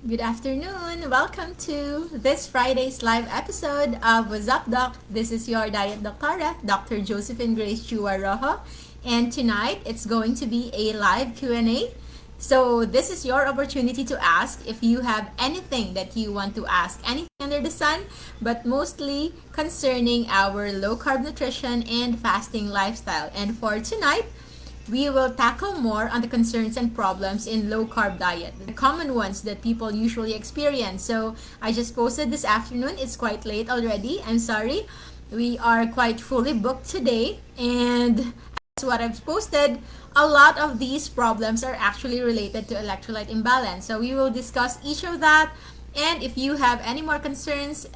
Good afternoon. Welcome to this Friday's live episode of Wazzup Doc. This is your diet doctora, Dr. Josephine Grace Chua Rojo, and tonight it's going to be a live Q&A. So this is your opportunity to ask if you have anything that you want to ask, anything under the sun, but mostly concerning our low carb nutrition and fasting lifestyle. And for tonight, we will tackle more on the concerns and problems in low carb diet, the common ones that people usually experience. So I just posted this afternoon. It's quite late already. I'm sorry. We are quite fully booked today, and as what I've posted, a lot of these problems are actually related to electrolyte imbalance. So we will discuss each of that, and if you have any more concerns,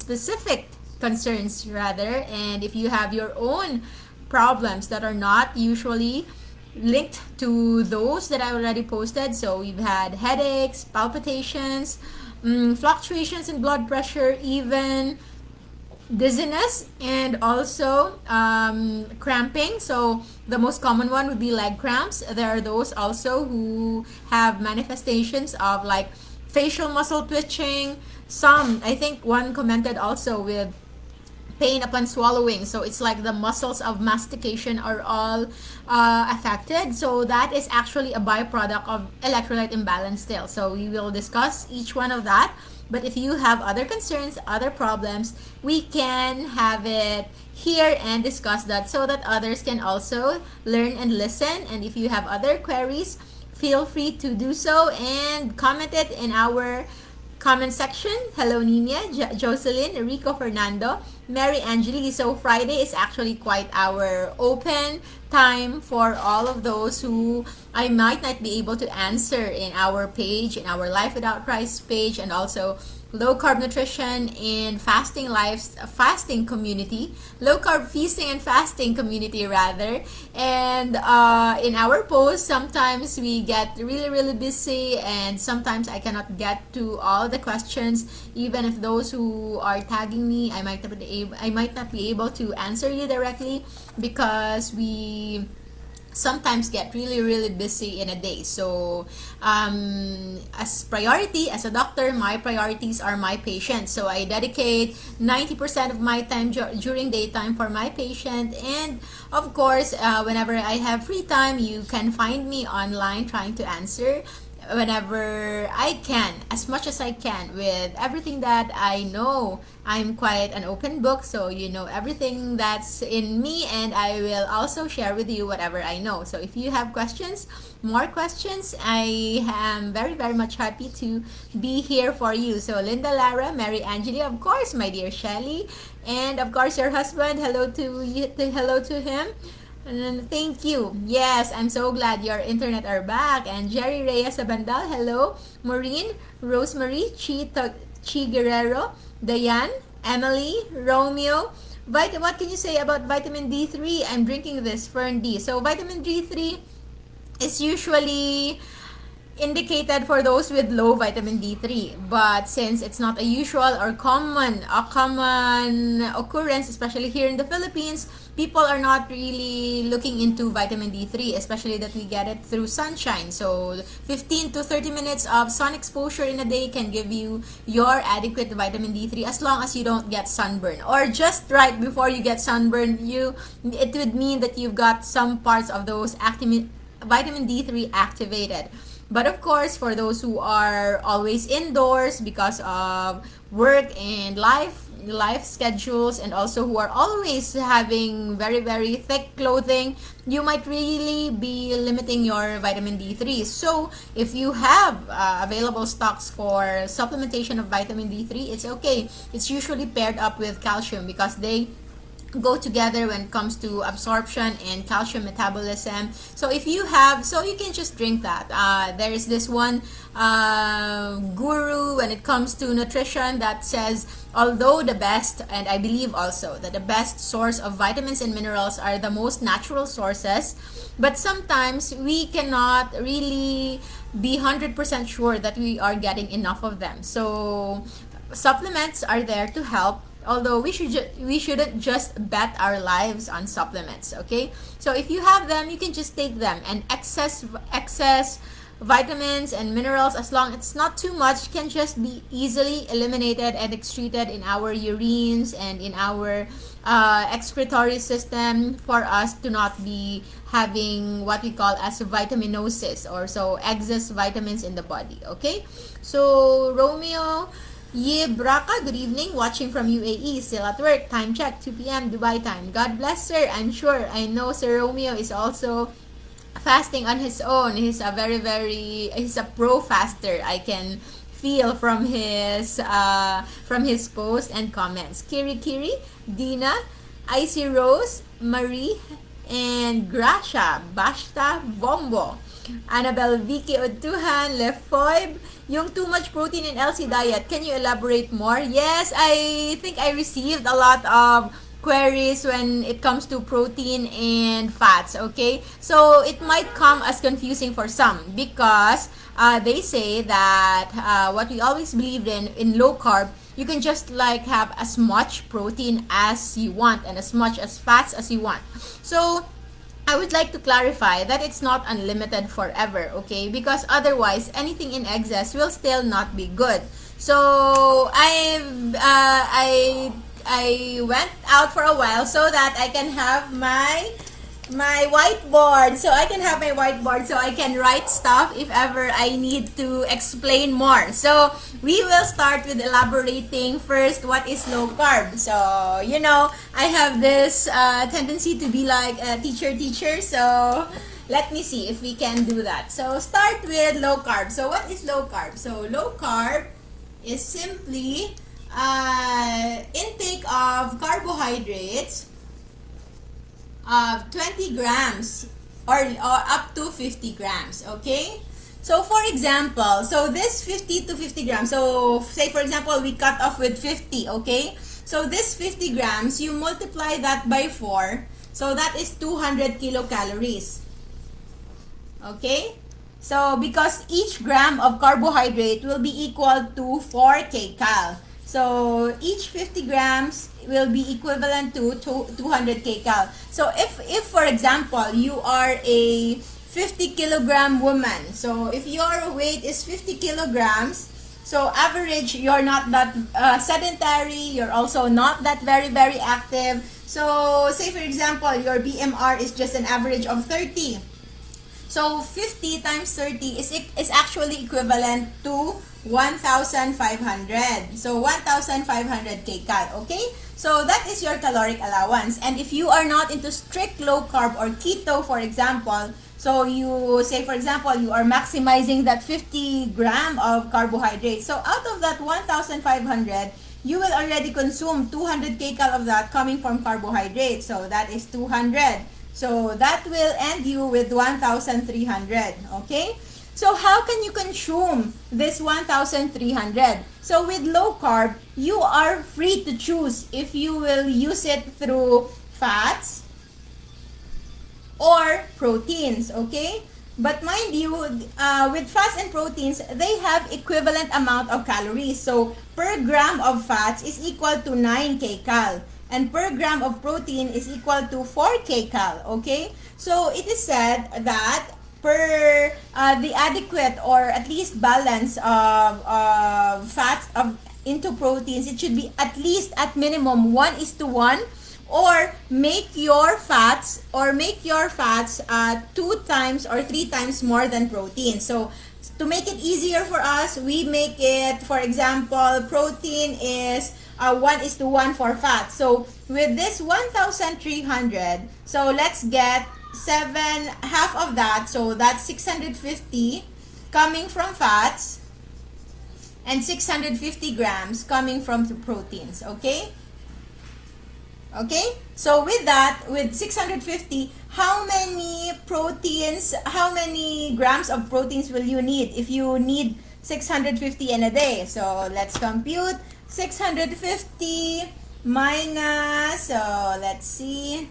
specific concerns rather, and if you have your own problems that are not usually linked to those that I already posted. So we've had headaches, palpitations, fluctuations in blood pressure, even dizziness, and also cramping. So the most common one would be leg cramps. There are those also who have manifestations of like facial muscle twitching. Some, I think one commented also with pain upon swallowing. So it's like the muscles of mastication are all affected. So that is actually a byproduct of electrolyte imbalance still. So we will discuss each one of that. But if you have other concerns, other problems, we can have it here and discuss that so that others can also learn and listen. And if you have other queries, feel free to do so and comment it in our comment section. Hello Nina, Jocelyn, Rico Fernando, Mary Angeli. So Friday is actually quite our open time for all of those who I might not be able to answer in our page, in our Life Without Rice page, and also low carb nutrition and fasting community, low carb feasting and fasting community rather. And in our posts, sometimes we get really busy, and sometimes I cannot get to all the questions. Even if those who are tagging me, I might not be able to answer you directly because we sometimes get really busy in a day. So as priority, as a doctor, my priorities are my patient. So I dedicate 90% of my time during daytime for my patient. And of course, whenever I have free time, you can find me online trying to answer whenever I can, as much as I can, with everything that I know. I'm quite an open book, so you know everything that's in me, and I will also share with you whatever I know. So if you have questions, more questions, I am very much happy to be here for you. So Linda, Lara, Mary Angeli, of course, my dear Shelly, and of course your husband. Hello to you, hello to him. And then, thank you. Yes, I'm so glad your internet are back. And Jerry Reyes Abandal, hello. Maureen, Rosemary, Chi Guerrero, Diane, Emily, Romeo. What can you say about vitamin D3? I'm drinking this, Fern D. So vitamin D3 is usually indicated for those with low vitamin D3, but since it's not a usual or common occurrence, especially here in the Philippines, people are not really looking into vitamin D3, especially that we get it through sunshine. So 15 to 30 minutes of sun exposure in a day can give you your adequate vitamin D3, as long as you don't get sunburn, or just right before you get sunburn, it would mean that you've got some parts of those vitamin D3 activated. But of course, for those who are always indoors because of work and life schedules, and also who are always having very thick clothing, you might really be limiting your vitamin D3. So if you have available stocks for supplementation of vitamin D3, it's okay. It's usually paired up with calcium because they go together when it comes to absorption and calcium metabolism. So if you have, so you can just drink that. There is this one guru when it comes to nutrition that says, although the best, and I believe also that the best source of vitamins and minerals are the most natural sources, but sometimes we cannot really be 100% sure that we are getting enough of them. So supplements are there to help, although we shouldn't just bet our lives on supplements. Okay, so if you have them, you can just take them, and excess vitamins and minerals, as long as it's not too much, can just be easily eliminated and excreted in our urines and in our excretory system, for us to not be having what we call as vitaminosis, or so excess vitamins in the body. Okay, so Romeo Braka, good evening, watching from UAE, still at work, time check 2 p.m. Dubai time. God bless, sir. I'm sure, I know Sir Romeo is also fasting on his own. He's a he's a pro faster. I can feel from his post and comments. Kiri Kiri, Dina, Icy Rose, Marie, and Gracia, Bashta, Bombo, Annabelle, Vicky Otuhan, Lefoib, yung too much protein in LC diet. Can you elaborate more? Yes, I think I received a lot of queries when it comes to protein and fats. Okay, so it might come as confusing for some, because they say that what we always believed in low carb, you can just like have as much protein as you want and as much as fats as you want. So I would like to clarify that it's not unlimited forever, okay? Because otherwise, anything in excess will still not be good. So I went out for a while so that I can have my whiteboard. So I can write stuff if ever I need to explain more. So we will start with elaborating first what is low carb. So I have this tendency to be like a teacher. So let me see if we can do that. So start with low carb. So what is low carb? So low carb is simply intake of carbohydrates of 20 grams or up to 50 grams. Okay, so for example, so this 50 to 50 grams, so say for example we cut off with 50. Okay, so this 50 grams, you multiply that by 4, so that is 200 kilocalories. Okay, so because each gram of carbohydrate will be equal to 4 kcal. So each 50 grams will be equivalent to 200 kcal. So if for example you are a 50 kilogram woman, so if your weight is 50 kilograms, so average, you're not that sedentary, you're also not that very active. So say for example your BMR is just an average of 30. So 50 times 30 is actually equivalent to 1,500. So 1,500 kcal. Okay? So that is your caloric allowance. And if you are not into strict low carb or keto, for example, so you say for example you are maximizing that 50 gram of carbohydrates. So out of that 1,500, you will already consume 200 kcal of that coming from carbohydrates. So that is 200. So that will end you with 1,300. Okay? So how can you consume this 1,300? So with low carb, you are free to choose if you will use it through fats or proteins, okay? But mind you, with fats and proteins, they have equivalent amount of calories. So per gram of fats is equal to 9 kcal. And per gram of protein is equal to 4 kcal, okay? So it is said that per the adequate or at least balance of fats into proteins, it should be at least at minimum 1:1, or make your fats 2 times or 3 times more than protein. So to make it easier for us, we make it, for example, protein is 1:1 for fat. So with this 1,300, so let's get half of that, so that's 650 coming from fats and 650 grams coming from the proteins. Okay, so with that, with 650, how many grams of proteins will you need if you need 650 in a day? So let's compute 650 minus, so let's see,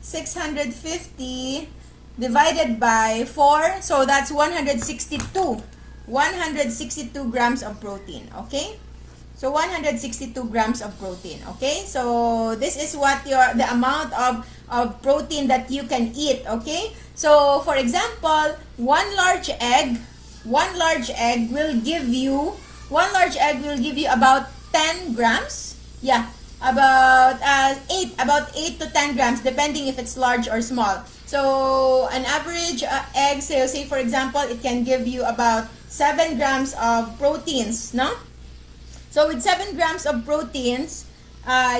650 divided by 4, so that's 162 grams of protein. Okay, so 162 grams of protein. Okay, so this is what the amount of protein that you can eat. Okay, so for example, one large egg one large egg will give you about 10 grams. Yeah, about 8 to 10 grams, depending if it's large or small. So an average egg, say for example, it can give you about 7 grams of proteins, no? So with 7 grams of proteins,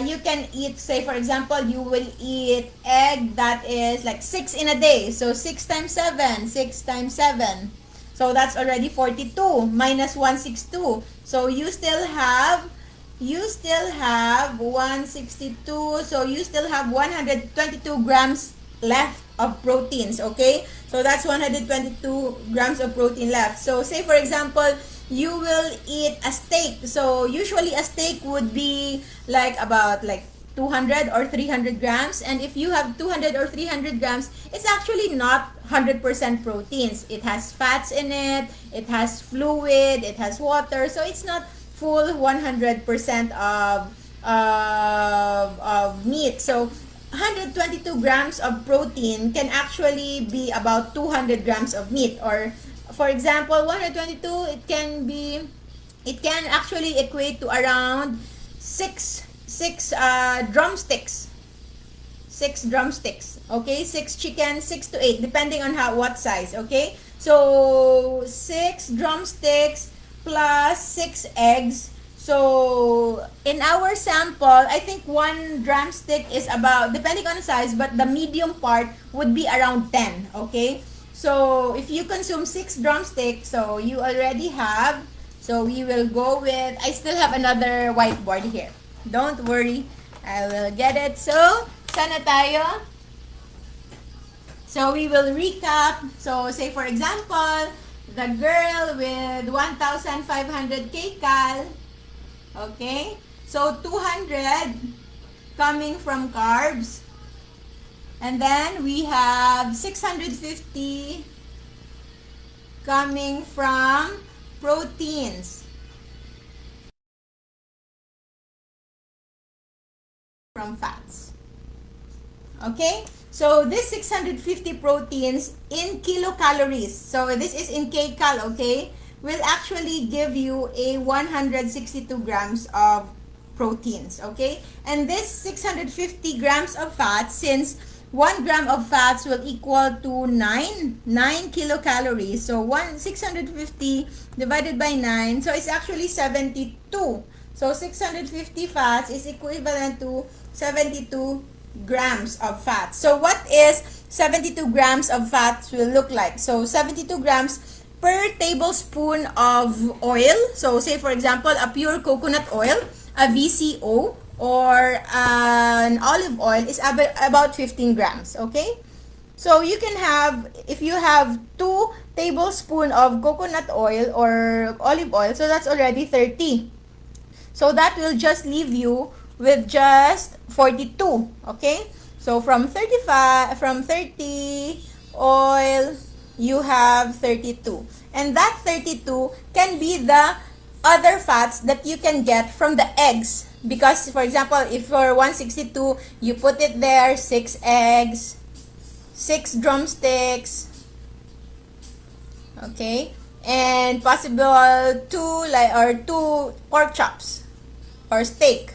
you can eat, say for example, you will eat egg that is like 6 in a day. So 6 times 7, 6 times 7. So that's already 42 minus 162. So you still have 162. So you still have 122 grams left of proteins, okay? So that's 122 grams of protein left. So say for example, you will eat a steak. So usually a steak would be like about like 200 or 300 grams. And if you have 200 or 300 grams, it's actually not 100% proteins. It has fats in it, it has fluid, it has water. So it's not full 100% of meat. So 122 grams of protein can actually be about 200 grams of meat. Or for example, 122, it can actually equate to around six drumsticks. 6 drumsticks, okay? 6 chicken, 6 to 8, depending on what size, okay? So 6 drumsticks plus 6 eggs. So in our sample, I think 1 drumstick is about, depending on the size, but the medium part would be around 10, okay? So if you consume 6 drumsticks, so you already have, so we will go with, I still have another whiteboard here. Don't worry, I will get it. So, sana tayo? So we will recap. So say for example, the girl with 1,500 kcal, okay? So 200 coming from carbs. And then we have 650 coming from proteins. From fats. Okay? So this 650 proteins in kilocalories, so this is in kcal, okay, will actually give you a 162 grams of proteins, okay? And this 650 grams of fat, since 1 gram of fats will equal to 9 kilocalories. So 650 divided by 9, so it's actually 72. So 650 fats is equivalent to 72 grams of fat. So what is 72 grams of fats will look like? So 72 grams per tablespoon of oil. So say for example, a pure coconut oil, a VCO, or an olive oil is about 15 grams, okay? So you can have, if you have 2 tablespoons of coconut oil or olive oil, so that's already 30. So that will just leave you with just 42, okay? So from 30 oil, you have 32. And that 32 can be the other fats that you can get from the eggs. Because, for example, if for 162, you put it there, 6 eggs, 6 drumsticks, okay? And possible 2 pork chops or steak,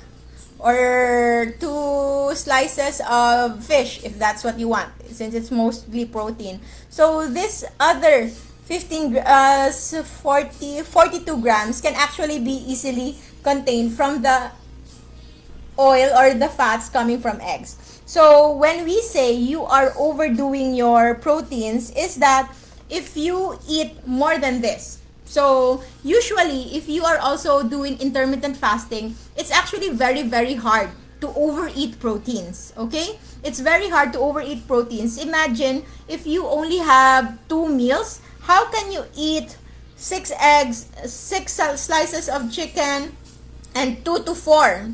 or 2 slices of fish if that's what you want, since it's mostly protein. So this other 42 grams can actually be easily contained from the oil or the fats coming from eggs. So when we say you are overdoing your proteins, is that if you eat more than this. So usually if you are also doing intermittent fasting, it's actually very, very hard to overeat proteins, okay? It's very hard to overeat proteins. Imagine if you only have 2 meals, how can you eat 6 eggs, 6 slices of chicken, and 2 to 4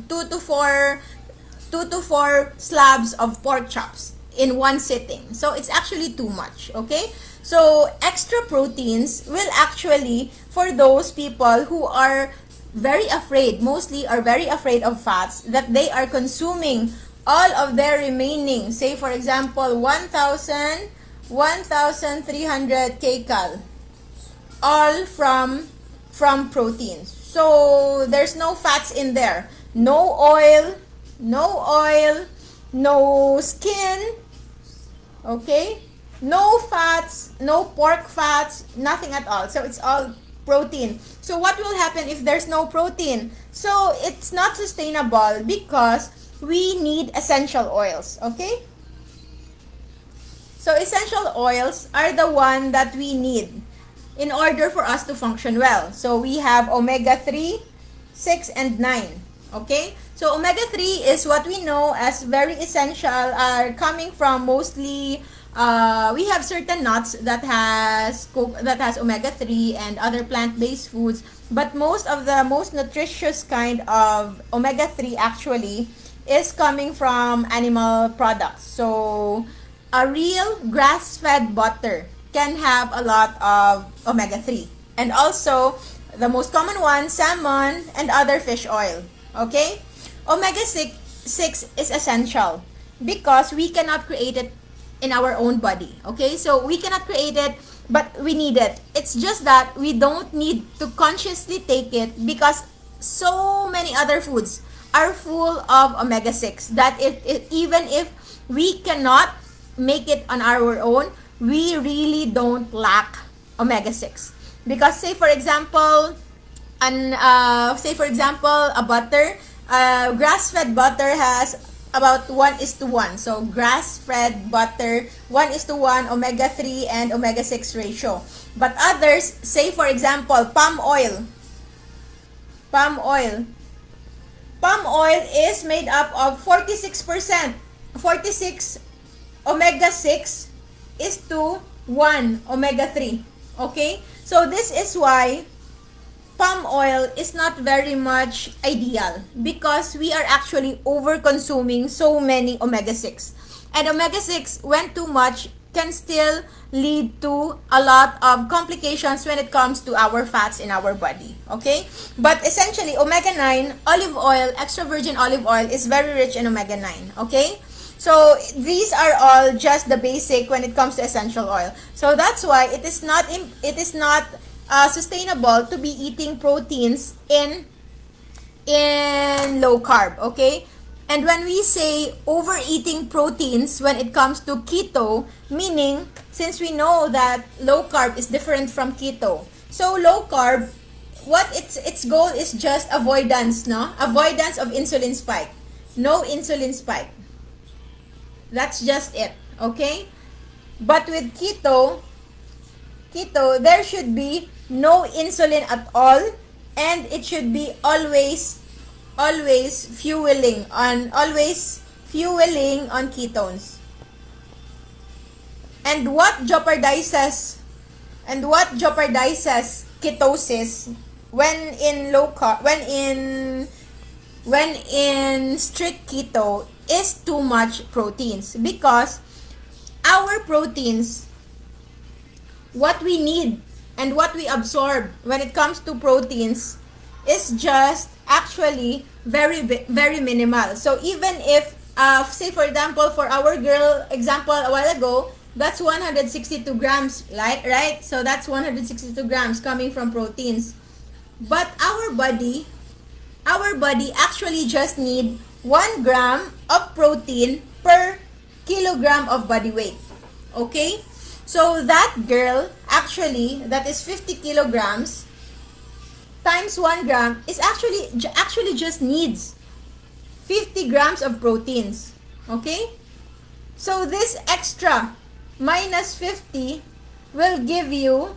slabs of pork chops in one sitting? So it's actually too much, okay? So extra proteins will actually, for those people who are very afraid, mostly are very afraid of fats, that they are consuming all of their remaining, say for example 1,300 kcal. all from proteins. So there's no fats in there. No oil, no skin, okay? No fats, no pork fats, nothing at all. So it's all protein. So what will happen if there's no protein? So it's not sustainable because we need essential oils, okay? So essential oils are the one that we need in order for us to function well. So we have omega-3, 6, and 9. Okay? So omega-3 is what we know as very essential, are coming from mostly we have certain nuts that has omega-3 and other plant-based foods, but most of the most nutritious kind of omega-3 actually is coming from animal products. So a real grass-fed butter can have a lot of omega-3. And also, the most common one, salmon and other fish oil. Okay? Omega-6 is essential because we cannot create it in our own body. Okay? So, we cannot create it, but we need it. It's just that we don't need to consciously take it because so many other foods are full of omega-6 that even if we cannot make it on our own, we really don't lack omega-6. Because say for example, a butter, grass-fed butter has about 1:1. So grass-fed butter, 1:1 omega-3 and omega-6 ratio. But others, say for example, palm oil. Palm oil is made up of 46%. 46 omega-6 is to 1 omega-3. Okay? So this is why palm oil is not very much ideal because we are actually over consuming so many omega-6. And omega-6, when too much, can still lead to a lot of complications when it comes to our fats in our body. Okay? But essentially, omega-9, olive oil, extra virgin olive oil is very rich in omega-9. Okay? So these are all just the basic when it comes to essential oil. So that's why it is not sustainable to be eating proteins in low carb. Okay, and when we say overeating proteins when it comes to keto, meaning since we know that low carb is different from keto, so low carb, what its goal is just avoidance, no? Avoidance of insulin spike, no insulin spike. That's just it, okay? But with keto, there should be no insulin at all, and it should be always fueling on ketones. And what jeopardizes ketosis when in low carb, when in strict keto is too much proteins, because our proteins, what we need and what we absorb when it comes to proteins is just actually very minimal. So even if say for example, for our girl example a while ago, that's 162 grams, right? So that's 162 grams coming from proteins. But our body actually just need 1 gram of protein per kilogram of body weight. Okay? So that girl, actually, that is 50 kilograms times 1 gram is actually just needs 50 grams of proteins. Okay? So this extra minus 50 will give you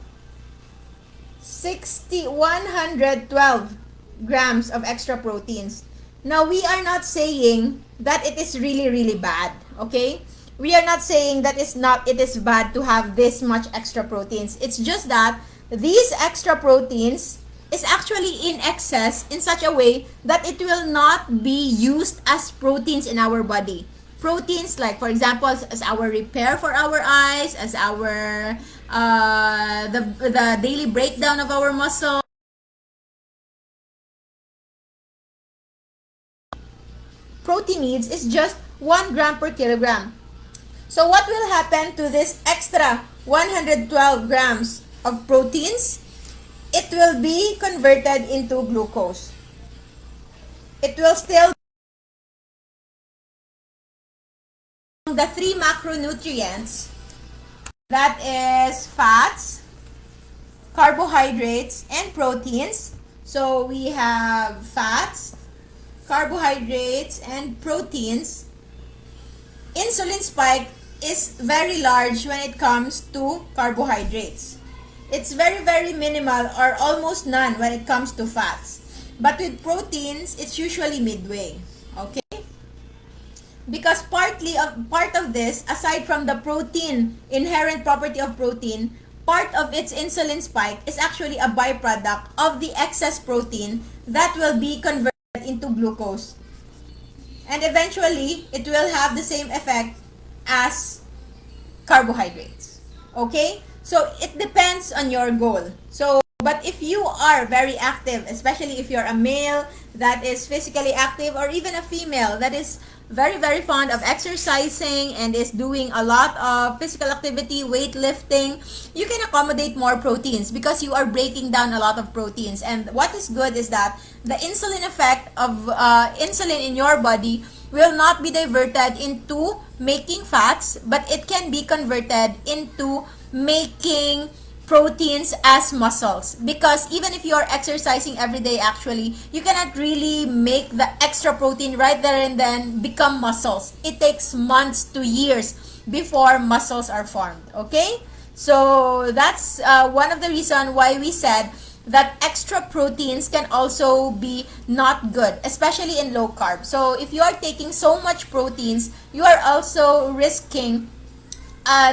112 grams of extra proteins. Now, we are not saying that it is really bad, okay? We are not saying that it is bad to have this much extra proteins. It's just that these extra proteins is actually in excess in such a way that it will not be used as proteins in our body. Proteins like, for example, as our repair for our eyes, as our the daily breakdown of our muscle. Protein needs is just 1 gram per kilogram. So what will happen to this extra 112 grams of proteins? it will be converted into glucose. It will still the three macronutrients, that is fats, carbohydrates, and proteins. So we have fats, carbohydrates, and proteins. Insulin spike is very large when it comes to carbohydrates. It's very, very minimal or almost none when it comes to fats. But with proteins, it's usually midway. Okay? Because part of this, aside from the protein, inherent property of protein, part of its insulin spike is actually a byproduct of the excess protein that will be converted into glucose. And eventually, it will have the same effect as carbohydrates. Okay? So, it depends on your goal. So, but if you are very active, especially if you're a male that is physically active, or even a female that is very, very fond of exercising and is doing a lot of physical activity, weightlifting, you can accommodate more proteins because you are breaking down a lot of proteins. And what is good is that the insulin effect of insulin in your body will not be diverted into making fats, but it can be converted into making proteins as muscles, because even if you're exercising every day, actually you cannot really make the extra protein right there and then become muscles. It takes months to years before muscles are formed. Okay, so that's one of the reasons why we said that extra proteins can also be not good, especially in low carb. So if you are taking so much proteins, you are also risking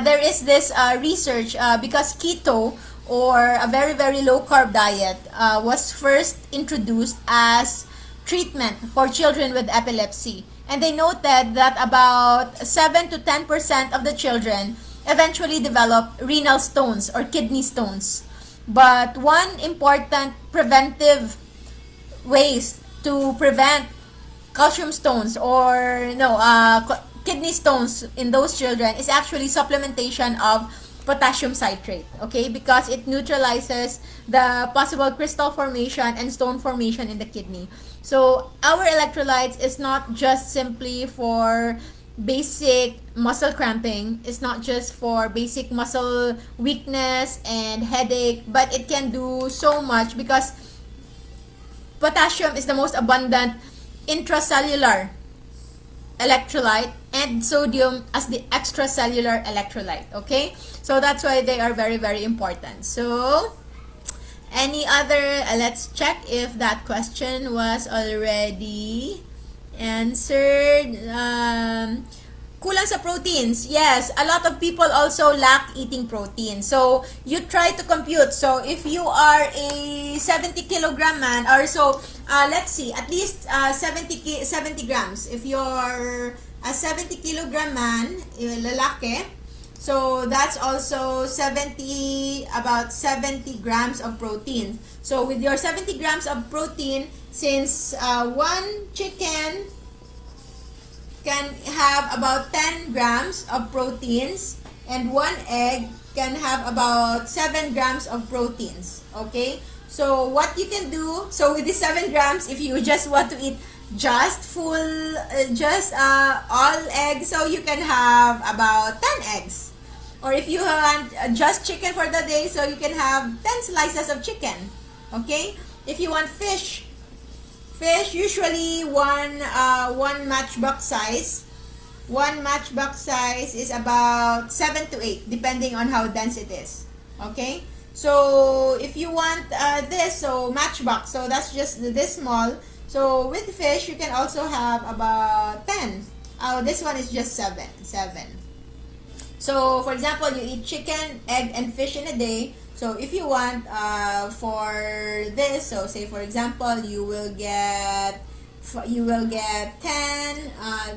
there is this research because keto, or a very, very low carb diet, was first introduced as treatment for children with epilepsy. And they noted that about 7 to 10% of the children eventually develop renal stones or kidney stones. But one important preventive ways to prevent calcium stones, or no, kidney stones in those children, is actually supplementation of potassium citrate. Okay, because it neutralizes the possible crystal formation and stone formation in the kidney. So our electrolytes is not just simply for basic muscle cramping, it's not just for basic muscle weakness and headache, but it can do so much because potassium is the most abundant intracellular electrolyte, and sodium as the extracellular electrolyte. Okay, so that's why they are very, very important. So any other, let's check if that question was already answered. Kulang sa proteins. Yes, a lot of people also lack eating protein. So, you try to compute. So, if you are a 70 kilogram man, or so, let's see, at least 70 grams. If you're a 70 kilogram man, lalaki, so that's also about 70 grams of protein. So, with your 70 grams of protein, since one chicken can have about 10 grams of proteins, and one egg can have about 7 grams of proteins. Okay, so what you can do, so with the 7 grams, if you just want to eat just all eggs, so you can have about 10 eggs. Or if you want just chicken for the day, so you can have 10 slices of chicken. Okay, if you want fish, usually one matchbox size. One matchbox size is about 7 to 8, depending on how dense it is. Okay, so if you want this, so matchbox, so that's just this small. So with fish, you can also have about 10. This one is just 7. So for example, you eat chicken, egg, and fish in a day. So if you want for this, so say for example, you will get 10,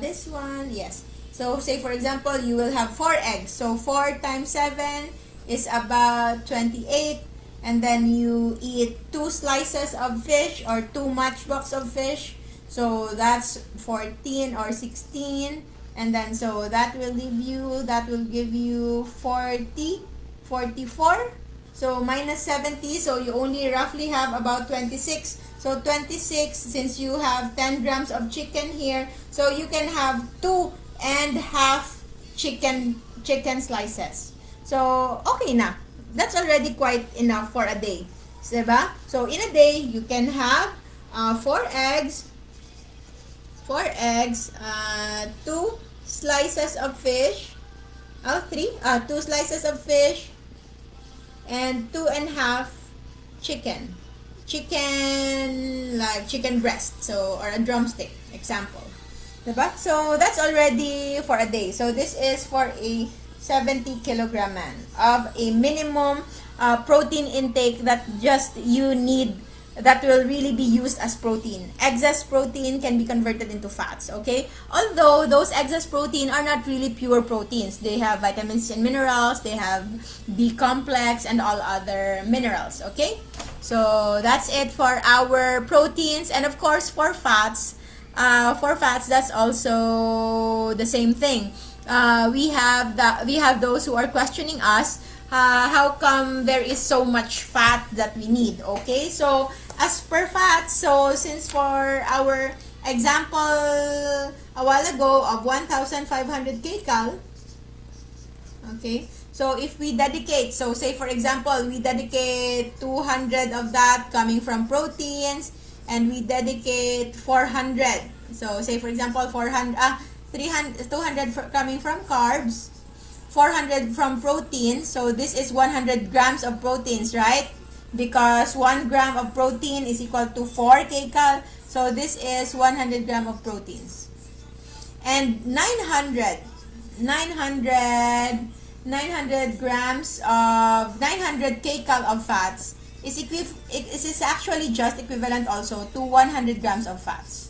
this one, yes. So say for example, you will have 4 eggs. So 4 times 7 is about 28. And then you eat 2 slices of fish or 2 matchbox of fish. So that's 14 or 16. And then so that will give you 44. So minus 70, so you only roughly have about 26. So 26, since you have 10 grams of chicken here, so you can have 2.5 chicken slices. So okay na. That's already quite enough for a day. Diba? So in a day, you can have 4 eggs, 2 slices of fish, 2 slices of fish, and 2.5 chicken. Like chicken breast, so, or a drumstick, example. Diba? So that's already for a day. So this is for a 70 kilogram man of a minimum protein intake that just you need, that will really be used as protein. Excess protein can be converted into fats, okay? Although those excess protein are not really pure proteins. They have vitamins and minerals, they have B complex and all other minerals, okay? So that's it for our proteins. And of course for fats, that's also the same thing. We have those who are questioning us, how come there is so much fat that we need, okay? So as per fat, so since for our example a while ago of 1,500 kcal, okay, so if we dedicate, so say for example we dedicate 200 of that coming from proteins, and we dedicate 400, so say for example 200 coming from carbs, 400 from protein. So this is 100 grams of proteins, right? Because 1 gram of protein is equal to 4 kcal. So this is 100 gram of proteins. And 900 grams of 900 kcal of fats is actually just equivalent also to 100 grams of fats.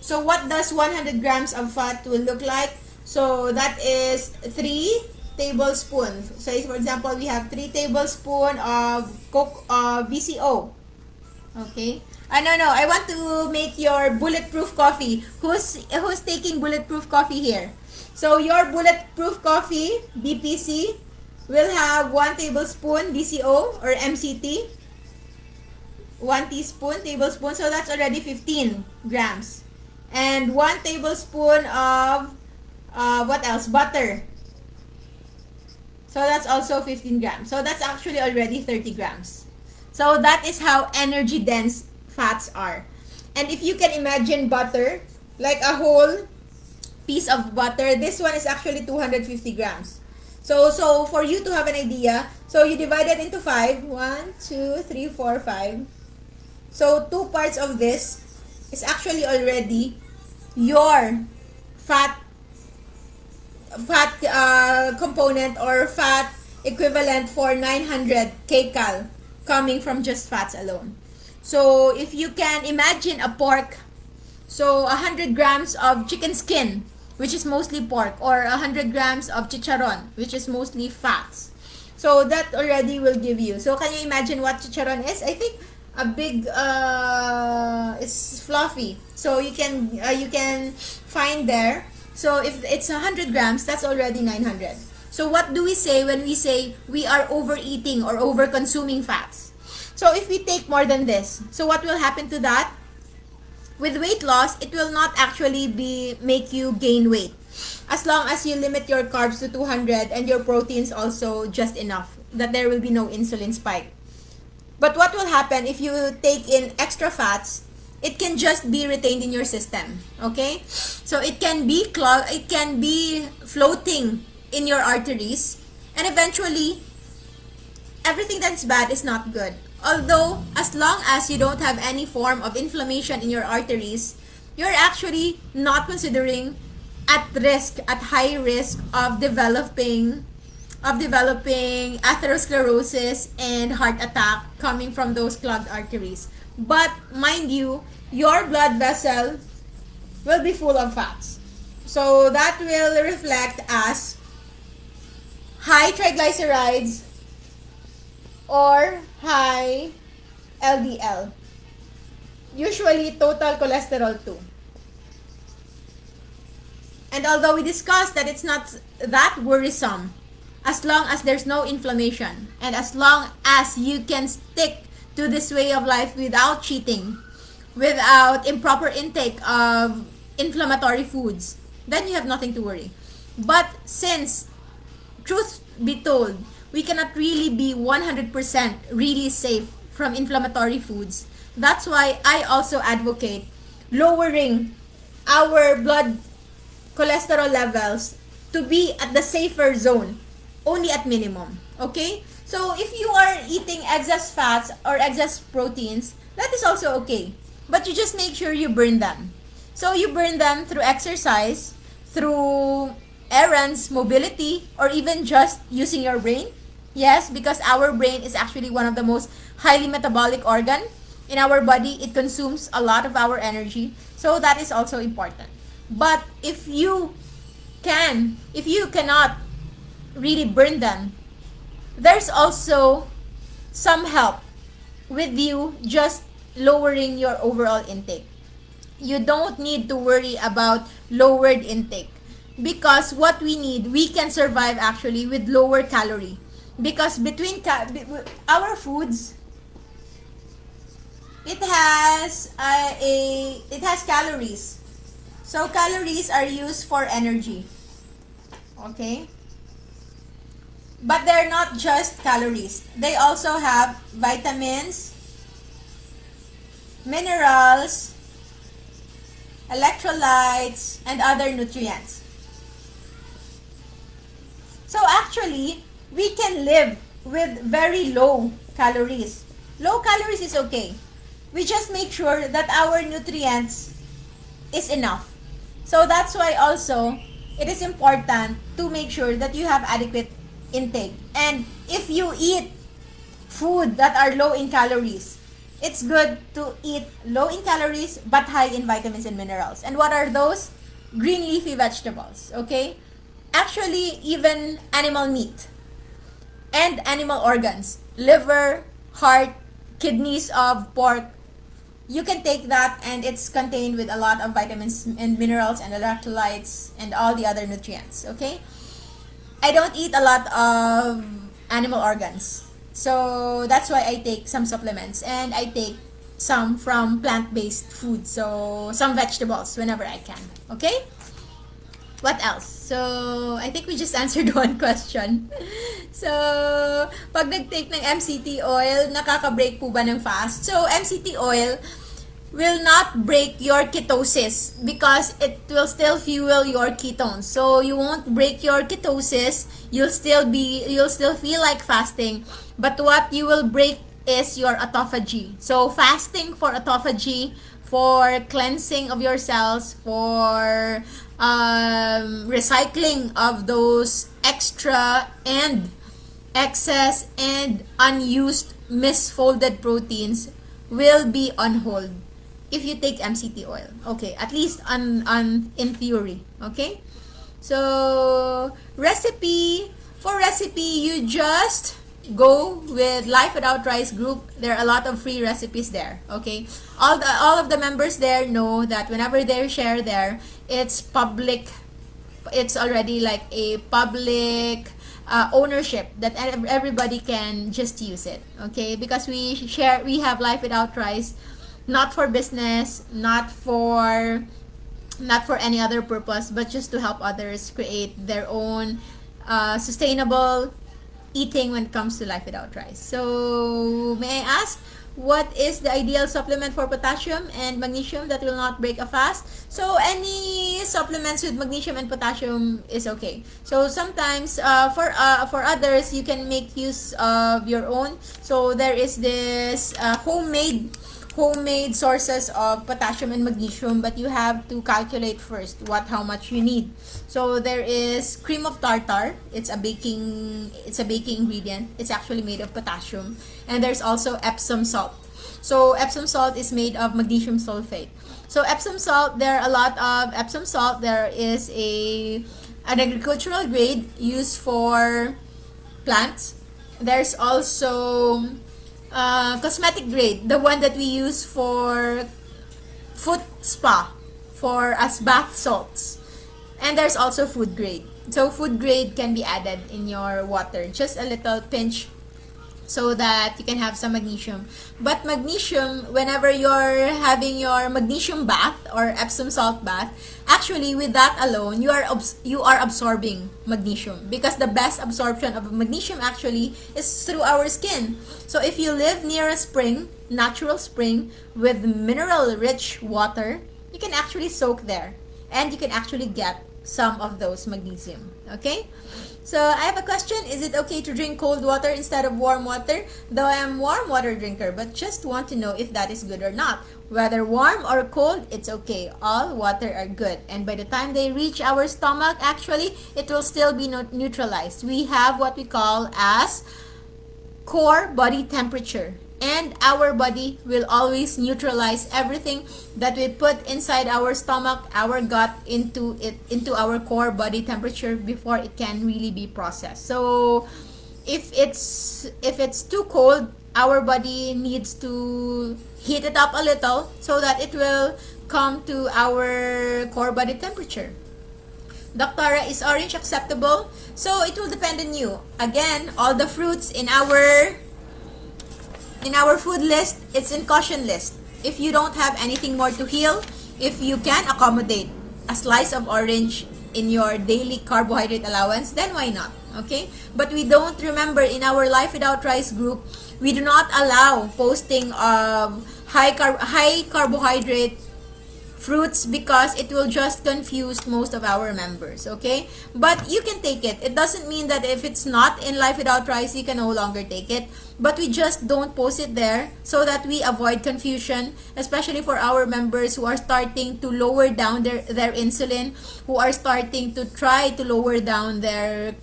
So what does 100 grams of fat will look like? So that is 3 tablespoons. Say for example, we have 3 tablespoons of VCO. Okay. No, I want to make your bulletproof coffee. Who's taking bulletproof coffee here? So your bulletproof coffee, BPC, will have 1 tablespoon VCO or MCT. 1 tablespoon. So that's already 15 grams. And 1 tablespoon of what else? Butter. So that's also 15 grams. So that's actually already 30 grams. So that is how energy dense fats are. And if you can imagine butter, like a whole piece of butter, this one is actually 250 grams. So for you to have an idea, so you divide it into 5. 1, 2, 3, 4, 5. So 2 parts of this is actually already your fat component or fat equivalent for 900 kcal coming from just fats alone. So if you can imagine a pork, so 100 grams of chicken skin, which is mostly pork, or 100 grams of chicharron, which is mostly fats. So that already will give you. So can you imagine what chicharron is? I think a big it's fluffy. So you can find there. So if it's 100 grams, that's already 900. So what do we say when we say we are overeating or over consuming fats? So if we take more than this, so what will happen to that? With weight loss, it will not actually make you gain weight, as long as you limit your carbs to 200 and your proteins also just enough, that there will be no insulin spike. But what will happen if you take in extra fats? It can just be retained in your system, okay? So it can be clogged, it can be floating in your arteries, and eventually everything that's bad is not good. Although, as long as you don't have any form of inflammation in your arteries, you're actually not considering at high risk of developing atherosclerosis and heart attack coming from those clogged arteries. But mind you, your blood vessel will be full of fats. So that will reflect as high triglycerides or high LDL. Usually total cholesterol too. And although we discussed that it's not that worrisome as long as there's no inflammation, and as long as you can stick to this way of life without cheating, without improper intake of inflammatory foods, then you have nothing to worry. But since, truth be told, we cannot really be 100% really safe from inflammatory foods, that's why I also advocate lowering our blood cholesterol levels to be at the safer zone, only at minimum. Okay? So if you are eating excess fats or excess proteins, that is also okay. But you just make sure you burn them. So you burn them through exercise, through errands, mobility, or even just using your brain. Yes, because our brain is actually one of the most highly metabolic organ in our body. It consumes a lot of our energy. So that is also important. But if you cannot really burn them, there's also some help with you just lowering your overall intake. You don't need to worry about lowered intake, because what we need, we can survive actually with lower calorie, because between our foods, it has it has calories. So calories are used for energy. Okay? But they're not just calories. They also have vitamins, minerals, electrolytes, and other nutrients. So actually, we can live with very low calories. Low calories is okay. We just make sure that our nutrients is enough. So that's why also it is important to make sure that you have adequate intake. And if you eat food that are low in calories, it's good to eat low in calories but high in vitamins and minerals. And what are those? Green leafy vegetables, okay? Actually, even animal meat and animal organs, liver, heart, kidneys of pork, you can take that, and it's contained with a lot of vitamins and minerals and electrolytes and all the other nutrients, okay? I don't eat a lot of animal organs, so that's why I take some supplements, and I take some from plant-based food, so some vegetables whenever I can, okay? What else? So, I think we just answered one question. So, pag nag-take ng MCT oil, nakaka-break po ba ng fast? So, MCT oil will not break your ketosis because it will still fuel your ketones. So, you won't break your ketosis. You'll still feel like fasting. But what you will break is your autophagy. So, fasting for autophagy, for cleansing of your cells, for recycling of those extra and excess and unused misfolded proteins will be on hold if you take MCT oil. Okay, at least in theory. Okay, so for recipe, you just go with Life Without Rice group. There are a lot of free recipes there. Okay, all of the members there know that whenever they share there, it's public. It's already like a public ownership that everybody can just use it. Okay, because we have Life Without Rice, not for business, not for any other purpose, but just to help others create their own sustainable eating when it comes to Life Without Rice. So, may I ask, what is the ideal supplement for potassium and magnesium that will not break a fast? So, any supplements with magnesium and potassium is okay. So, sometimes for others, you can make use of your own. So, there is this homemade sources of potassium and magnesium, but you have to calculate first how much you need. So there is cream of tartar. It's a baking ingredient. It's actually made of potassium. And there's also Epsom salt. So Epsom salt is made of magnesium sulfate. So Epsom salt, there are a lot of Epsom salt. There is an agricultural grade used for plants. There's also cosmetic grade, the one that we use for foot spa, for as bath salts. And there's also food grade. So food grade can be added in your water, just a little pinch, so that you can have some magnesium. But magnesium, whenever you're having your magnesium bath or Epsom salt bath, actually with that alone, you are absorbing magnesium, because the best absorption of magnesium actually is through our skin. So if you live near a spring, natural spring with mineral rich water, you can actually soak there and you can actually get some of those magnesium. Okay, so I have a question. Is it okay to drink cold water instead of warm water? Though I am warm water drinker, but just want to know if that is good or not. Whether warm or cold, it's okay. All water are good, and by the time they reach our stomach, actually it will still be neutralized. We have what we call as core body temperature, and our body will always neutralize everything that we put inside our stomach, our gut, into our core body temperature before it can really be processed. So if it's too cold, our body needs to heat it up a little so that it will come to our core body temperature. Doctora, is orange acceptable? So it will depend on you. Again, all the fruits in our food list, it's in caution list. If you don't have anything more to heal, if you can accommodate a slice of orange in your daily carbohydrate allowance, then why not? Okay? But we don't, remember, in our Life Without Rice group, we do not allow posting of high carbohydrate fruits, because it will just confuse most of our members. Okay, but you can take it. It doesn't mean that if it's not in Life Without Rice, you can no longer take it, but we just don't post it there so that we avoid confusion, especially for our members who are starting to lower down their insulin, who are starting to try to lower down their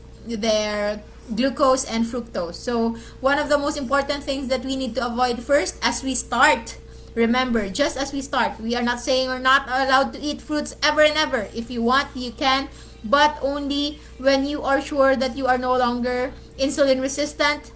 glucose and fructose. So one of the most important things that we need to avoid first as we start, remember, just as we start, we are not saying we're not allowed to eat fruits ever and ever. If you want, you can, but only when you are sure that you are no longer insulin resistant,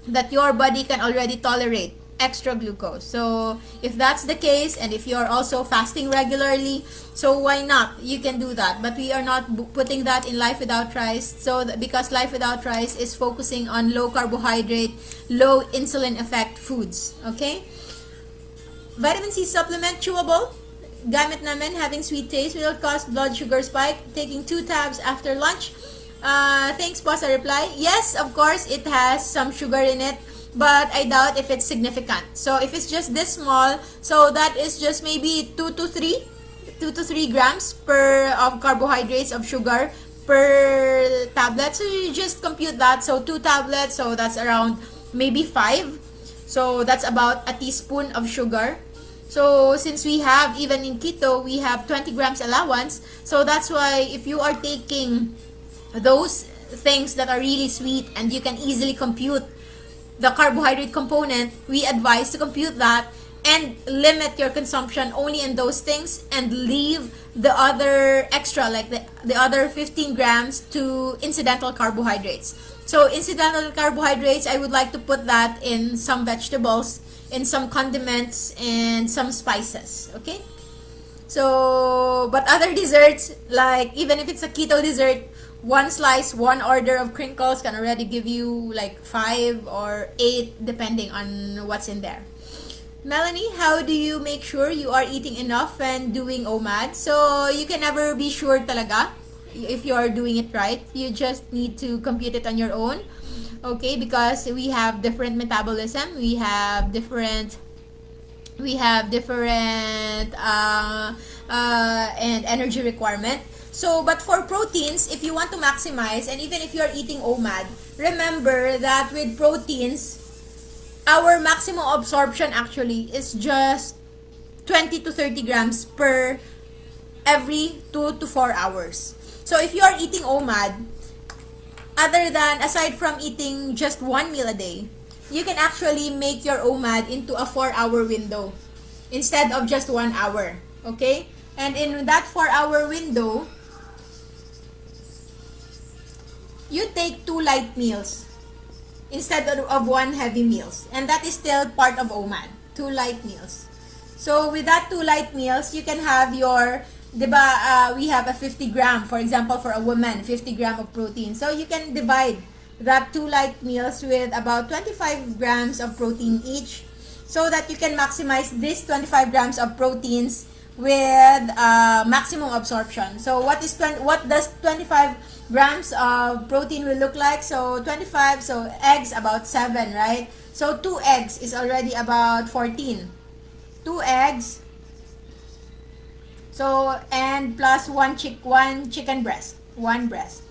that your body can already tolerate extra glucose. So if that's the case, and if you're also fasting regularly, so why not? You can do that. But we are not putting that in Life Without Rice, because Life Without Rice is focusing on low carbohydrate, low insulin effect foods. Okay. Vitamin C supplement, chewable. Gamit namin, having sweet taste, will cause blood sugar spike. Taking 2 tabs after lunch. Thanks po sa reply. Yes, of course, it has some sugar in it, but I doubt if it's significant. So if it's just this small, so that is just maybe 2 to 3 grams per of carbohydrates of sugar per tablet. So you just compute that. So 2 tablets, so that's around maybe 5. So that's about a teaspoon of sugar. So since we have, even in keto, we have 20 grams allowance. So that's why if you are taking those things that are really sweet and you can easily compute the carbohydrate component, we advise to compute that and limit your consumption only in those things, and leave the other extra, like the other 15 grams to incidental carbohydrates. So incidental carbohydrates, I would like to put that in some vegetables, in some condiments, and some spices. Okay? So, but other desserts, like even if it's a keto dessert, 1 slice, 1 order of crinkles can already give you like 5 or 8 depending on what's in there. Melanie, how do you make sure you are eating enough when doing OMAD? So you can never be sure talaga if you are doing it right. You just need to compute it on your own. Okay, because we have different metabolism, we have different and energy requirement. So, but for proteins, if you want to maximize, and even if you are eating OMAD, remember that with proteins, our maximum absorption actually is just 20 to 30 grams per every 2 to 4 hours. So if you are eating OMAD, aside from eating just 1 meal a day, you can actually make your OMAD into a 4-hour window instead of just 1 hour. Okay? And in that 4-hour window, you take 2 light meals instead of 1 heavy meals. And that is still part of OMAD, 2 light meals. So with that 2 light meals, you can have your diba, we have a 50 gram, for example, for a woman, 50 gram of protein. So you can divide that 2 light meals with about 25 grams of protein each, so that you can maximize this 25 grams of proteins with maximum absorption. So what does 25 grams of protein will look like? So 25, so eggs about 7, right? So 2 eggs is already about 14. 2 eggs. So, and plus one chicken breast, 1 breast.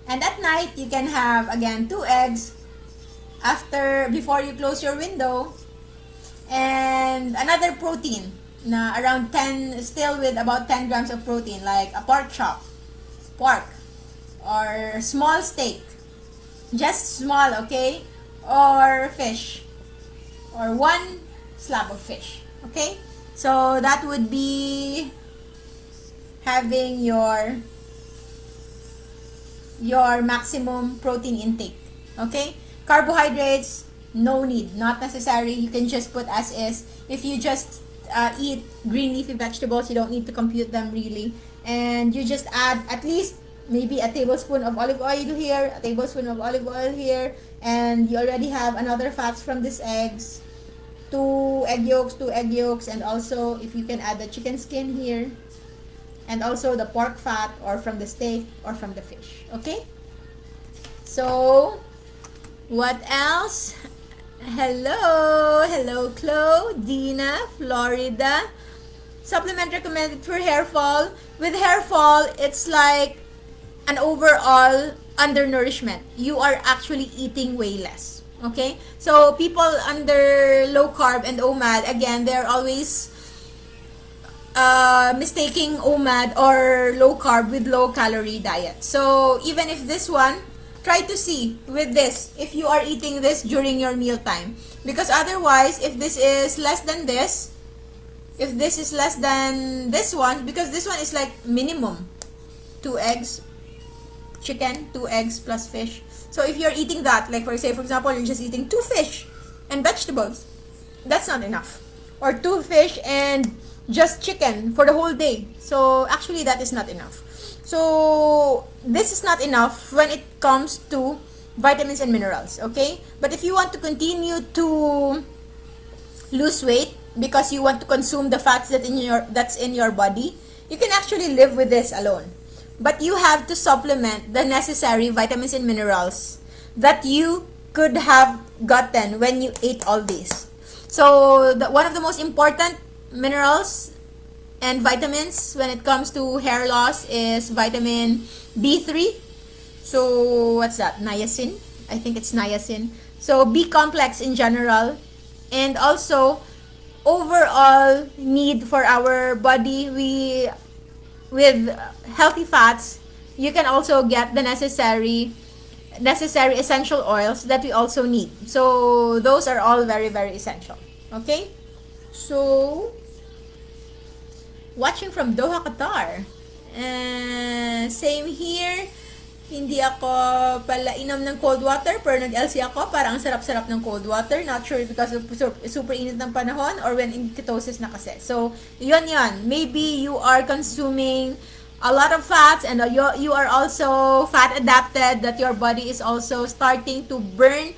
And at night, you can have again 2 eggs before you close your window, and another protein na around 10, still with about 10 grams of protein, like a pork chop, or small steak, just small, okay, or fish, or 1 slab of fish, okay. So that would be having your maximum protein intake, okay. Carbohydrates, no need, not necessary. You can just put as is. If you just eat green leafy vegetables, you don't need to compute them really, and you just add at least maybe a tablespoon of olive oil here, a tablespoon of olive oil here, and you already have another fats from these eggs, 2 egg yolks, and also if you can add the chicken skin here, and also the pork fat, or from the steak, or from the fish, okay. So what else? Hello Chloe, Dina, Florida. Supplement recommended for hair fall. With hair fall, it's like an overall undernourishment. You are actually eating way less, okay. So people under low carb and OMAD, again, they're always mistaking OMAD or low carb with low calorie diet. So even if this one, try to see with this if you are eating this during your meal time, because otherwise, if this is less than this, one, because this one is like minimum 2 eggs chicken, 2 eggs plus fish. So if you're eating that, like for example, you're just eating 2 fish and vegetables, that's not enough. Or 2 fish and just chicken for the whole day. So actually that is not enough. So this is not enough when it comes to vitamins and minerals, okay? But if you want to continue to lose weight because you want to consume the fats that's in your body, you can actually live with this alone. But you have to supplement the necessary vitamins and minerals that you could have gotten when you ate all these. So one of the most important minerals and vitamins when it comes to hair loss is vitamin B3. So what's that? Niacin? I think it's niacin. So B complex in general, and also overall need for our body. With healthy fats, you can also get the necessary essential oils that we also need. So those are all very, very essential. Okay? So watching from Doha, Qatar. Same here. Hindi ako pala inom ng cold water, pero nag-LC ako. Parang ang sarap-sarap ng cold water. Not sure because of super init ng panahon or when in ketosis na kasi. So, yun. Maybe you are consuming a lot of fats and you are also fat adapted, that your body is also starting to burn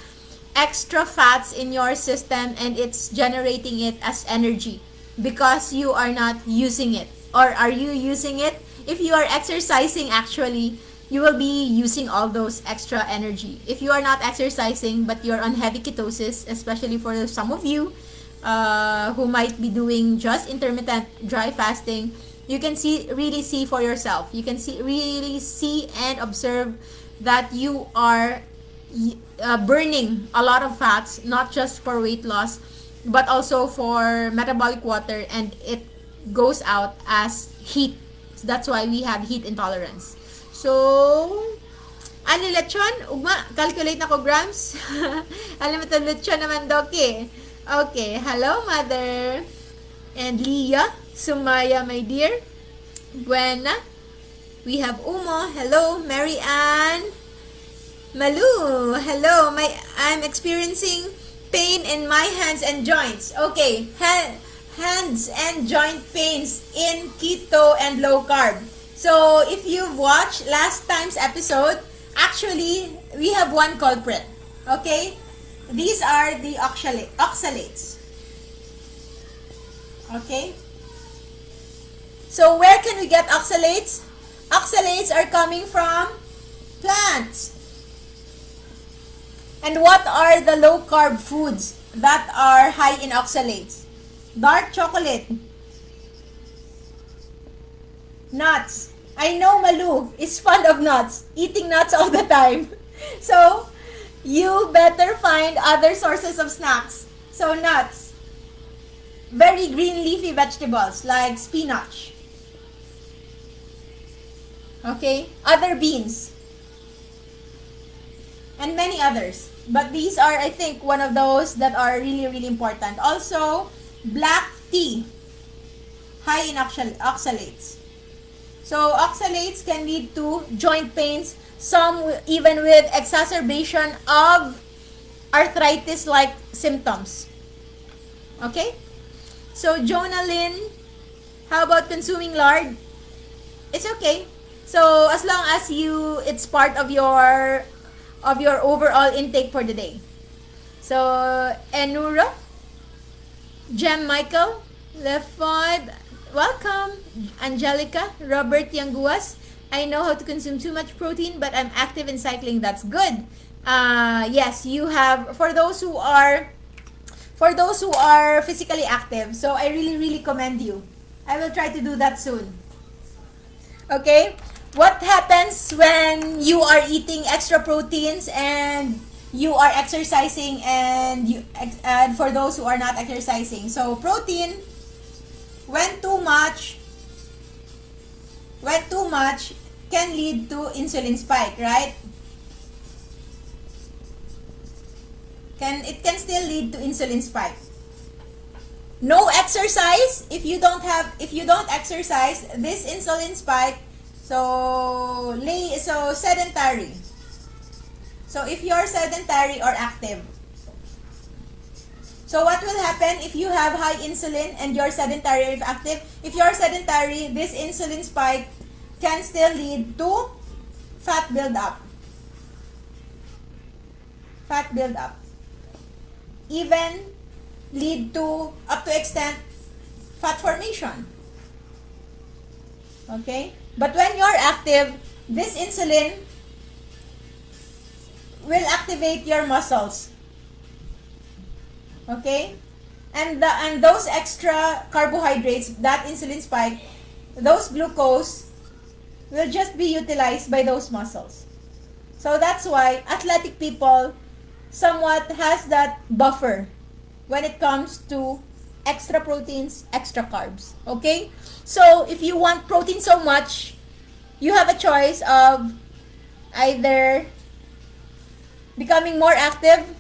extra fats in your system and it's generating it as energy because you are not using it. Or are you using it? If you are exercising, actually, you will be using all those extra energy. If you are not exercising but you're on heavy ketosis, especially for some of you who might be doing just intermittent dry fasting, you can really see for yourself. You can really see and observe that you are burning a lot of fats, not just for weight loss, but also for metabolic water, and it goes out as heat. So that's why we have heat intolerance. So, ano lechon? Ugma, calculate na ko grams. Unlimited lechon naman, Doki. Okay, hello, mother. And Leah, Sumaya, my dear. Buena. We have Umo. Hello, Mary Ann. Malu. Hello. I'm experiencing pain in my hands and joints. Okay. hands and joint pains in keto and low carb. So if you've watched last time's episode, actually we have one culprit. Okay? These are the oxalates. Okay? So where can we get oxalates? Oxalates are coming from plants. And what are the low carb foods that are high in oxalates? Dark chocolate, nuts. I know Malu is fond of nuts, eating nuts all the time. So, you better find other sources of snacks. So, nuts. Very green leafy vegetables like spinach. Okay? Other beans. And many others. But these are, I think, one of those that are really, really important. Also, black tea. High in oxalates. So, oxalates can lead to joint pains, some even with exacerbation of arthritis-like symptoms. Okay? So, Jonah Lynn, how about consuming lard? It's okay. So, as long as it's part of your overall intake for the day. So, Enura, Jem Michael, Lefod, welcome. Angelica, Robert Yanguas, I know how to consume too much protein, but I'm active in cycling. That's good. Yes, you have, for those who are physically active. So, I really, really commend you. I will try to do that soon. Okay? What happens when you are eating extra proteins and you are exercising and for those who are not exercising? So protein, when too much can lead to insulin spike, right? It can still lead to insulin spike. No exercise, if you don't exercise, this insulin spike. So sedentary. So if you're sedentary or active. So what will happen if you have high insulin and you're sedentary or active? If you're sedentary, this insulin spike can still lead to fat buildup. Fat buildup. Even lead to, up to extent, fat formation. Okay? But when you're active, this insulin will activate your muscles. Okay? And those extra carbohydrates, that insulin spike, those glucose will just be utilized by those muscles. So that's why athletic people somewhat has that buffer when it comes to extra proteins, extra carbs. Okay? So, if you want protein so much, you have a choice of either becoming more active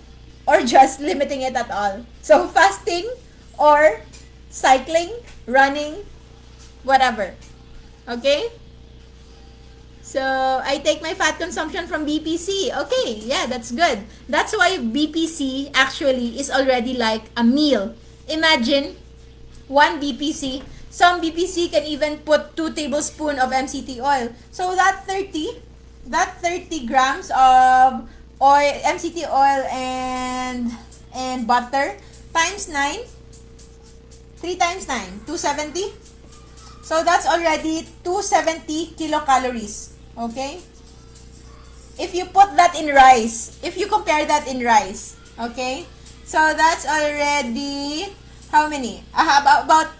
or just limiting it at all. So, fasting or cycling, running, whatever. Okay? So, I take my fat consumption from BPC. Okay, yeah, that's good. That's why BPC actually is already like a meal. Imagine, one BPC. Some BPC can even put 2 tablespoons of MCT oil. So that 30 grams of oil, MCT oil and butter times 9, 3 times 9, 270. So that's already 270 kilocalories. Okay? If you put that in rice, if you compare that in rice, okay? So that's already, how many? About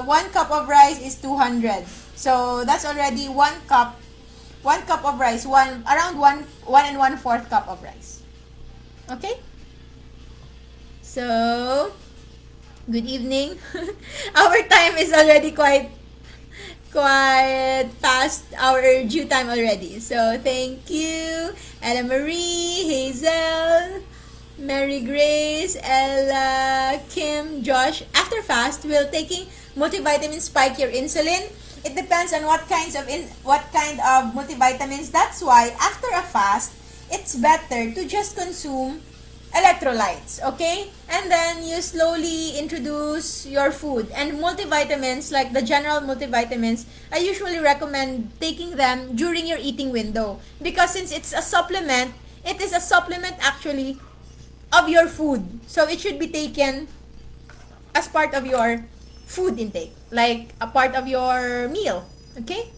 1 cup of rice is 200. So that's already 1 cup of rice, around 1 and 1/4 cup of rice. Okay? So, good evening. Our time is already quite past our due time already. So, thank you, Ella Marie, Hazel, Mary Grace, Ella, Kim, Josh. After fast, will taking multivitamin spike your insulin? It depends on what kind of multivitamins. That's why after a fast, it's better to just consume electrolytes, okay? And then you slowly introduce your food. And multivitamins, like the general multivitamins, I usually recommend taking them during your eating window, because since it's a supplement, it is a supplement actually of your food. So it should be taken as part of your food intake, like a part of your meal, okay?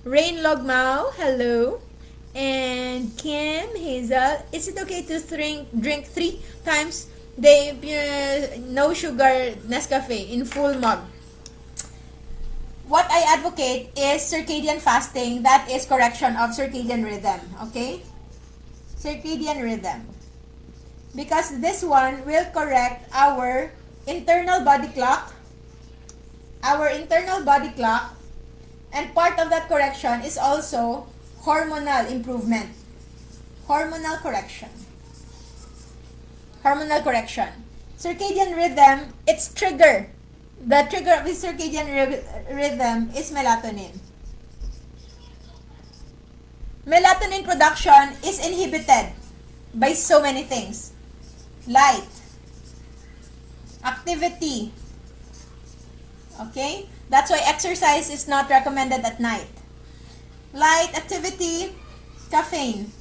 Rain Logmao, hello. And Kim Hazel, is it okay to drink 3 times day, no sugar Nescafe in full mug? What I advocate is circadian fasting. That is correction of circadian rhythm, okay? Circadian rhythm. Because this one will correct our internal body clock. Our internal body clock. And part of that correction is also hormonal improvement. Hormonal correction. Hormonal correction. Circadian rhythm, its trigger. The trigger of the circadian rhythm is melatonin. Melatonin production is inhibited by so many things. Light, activity. Okay? That's why exercise is not recommended at night. Light, activity, caffeine,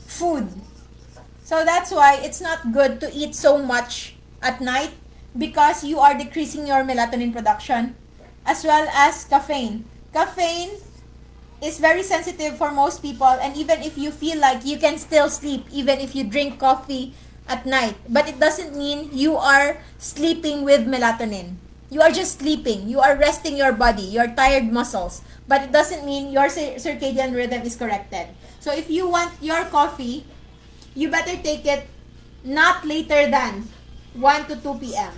food. So that's why it's not good to eat so much at night, because you are decreasing your melatonin production, as well as caffeine. Caffeine is very sensitive for most people, and even if you feel like you can still sleep even if you drink coffee at night, but it doesn't mean you are sleeping with melatonin. You are just sleeping. You are resting your body, your tired muscles, but it doesn't mean your circadian rhythm is corrected. So if you want your coffee, you better take it not later than 1 to 2 p.m.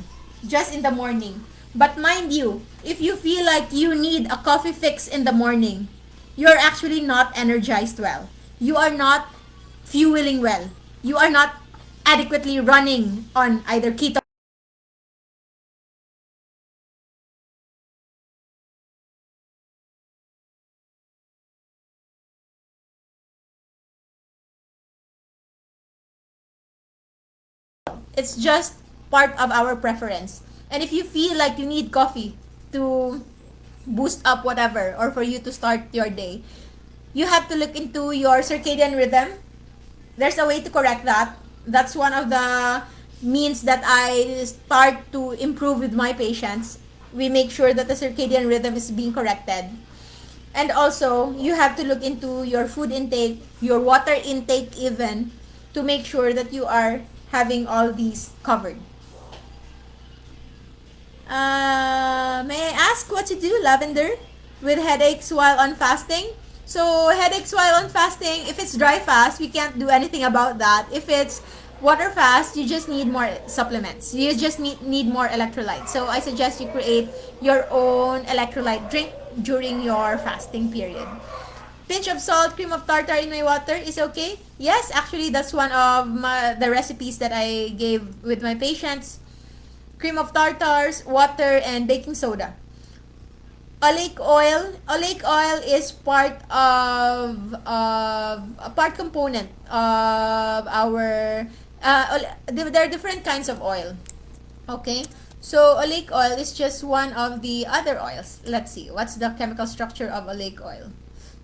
just in the morning. But mind you, if you feel like you need a coffee fix in the morning, you're actually not energized well. You are not fueling well. You are not adequately running on either keto. It's just part of our preference. And if you feel like you need coffee to boost up whatever, or for you to start your day, you have to look into your circadian rhythm. There's a way to correct that. That's one of the means that I start to improve with my patients. We make sure that the circadian rhythm is being corrected. And also, you have to look into your food intake, your water intake even, to make sure that you are having all these covered. May I ask what you do, Lavender, with headaches while on fasting? So headaches while on fasting, if it's dry fast, we can't do anything about that. If it's water fast, you just need more supplements. You just need more electrolytes. So I suggest you create your own electrolyte drink during your fasting period. Pinch of salt, cream of tartar in my water is okay? Yes, actually that's one of the recipes that I gave with my patients. Cream of tartars, water, and baking soda. Oleic oil. Oleic oil is part of a part component of our. There are different kinds of oil. Okay, so oleic oil is just one of the other oils. Let's see, what's the chemical structure of oleic oil?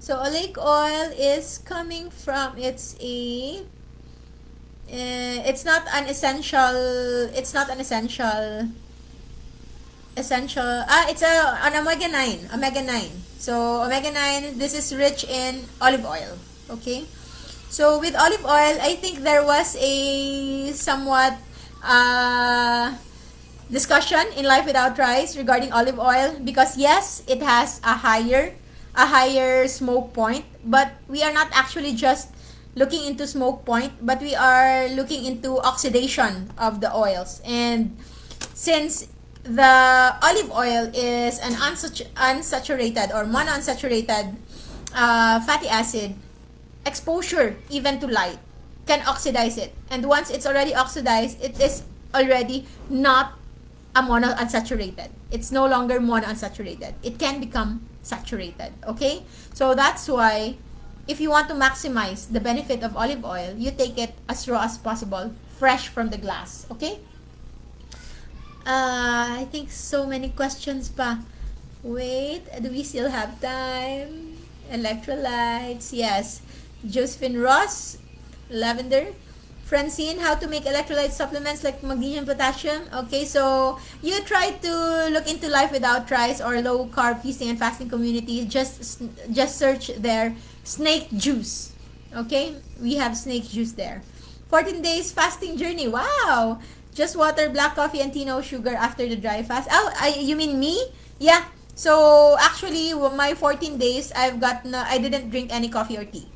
So oleic oil is coming from, it's not an essential, it's an omega 9. So omega 9, this is rich in olive oil. Okay, so with olive oil, I think there was a somewhat discussion in Life Without Rice regarding olive oil, because yes, it has a higher smoke point, but we are not actually just looking into smoke point, but we are looking into oxidation of the oils. And since the olive oil is an unsaturated or monounsaturated fatty acid, exposure even to light can oxidize it. And once it's already oxidized, it is already not a monounsaturated. It's no longer monounsaturated. It can become saturated. Okay? So that's why if you want to maximize the benefit of olive oil, you take it as raw as possible, fresh from the glass. Okay? I think so many questions pa. Wait, do we still have time? Electrolytes, yes. Josephine Ross, lavender. Francine, how to make electrolyte supplements like magnesium, potassium. Okay, so you try to look into Life Without Rice or low carb feasting and fasting community. Just search there, snake juice. Okay, we have snake juice there. 14 days fasting journey. Wow. Just water, black coffee, and tea, no sugar after the dry fast. Oh, you mean me? Yeah. So actually, my 14 days, I didn't drink any coffee or tea.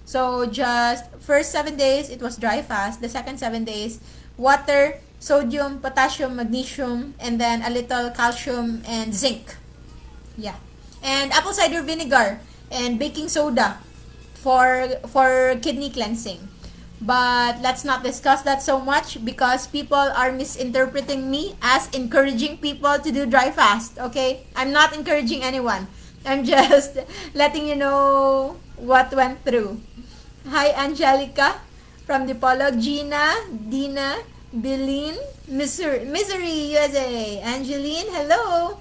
So just first 7 days, it was dry fast. The second 7 days, water, sodium, potassium, magnesium, and then a little calcium and zinc. Yeah. And apple cider vinegar and baking soda for kidney cleansing. But let's not discuss that so much because people are misinterpreting me as encouraging people to do dry fast. Okay? I'm not encouraging anyone. I'm just letting you know what went through. Hi, Angelica from Dipolog. Gina, Dina, Bilin, Misery, USA. Angeline, hello.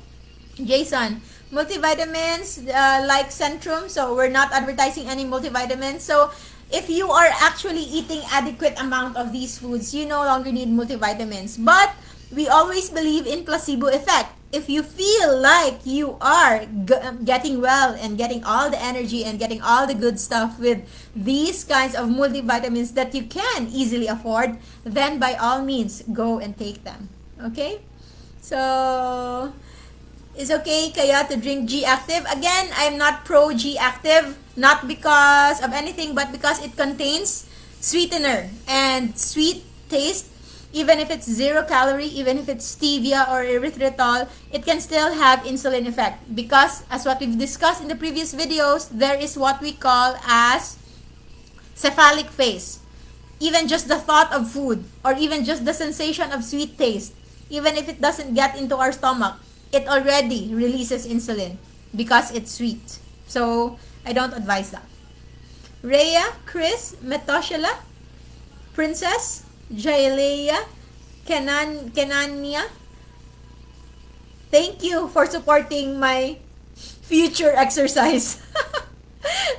Jason, multivitamins like Centrum. So we're not advertising any multivitamins. So if you are actually eating adequate amount of these foods, you no longer need multivitamins. But we always believe in placebo effect. If you feel like you are getting well and getting all the energy and getting all the good stuff with these kinds of multivitamins that you can easily afford, then by all means, go and take them. Okay? So, it's okay kaya to drink G-Active? Again, I'm not pro G-Active. Not because of anything, but because it contains sweetener and sweet taste. Even if it's 0 calorie, even if it's stevia or erythritol, it can still have insulin effect. Because as what we've discussed in the previous videos, there is what we call as cephalic phase. Even just the thought of food or even just the sensation of sweet taste, even if it doesn't get into our stomach, it already releases insulin because it's sweet. So, I don't advise that. Rhea, Chris, Metoshala, Princess, Jailea, Kenania, thank you for supporting my future exercise.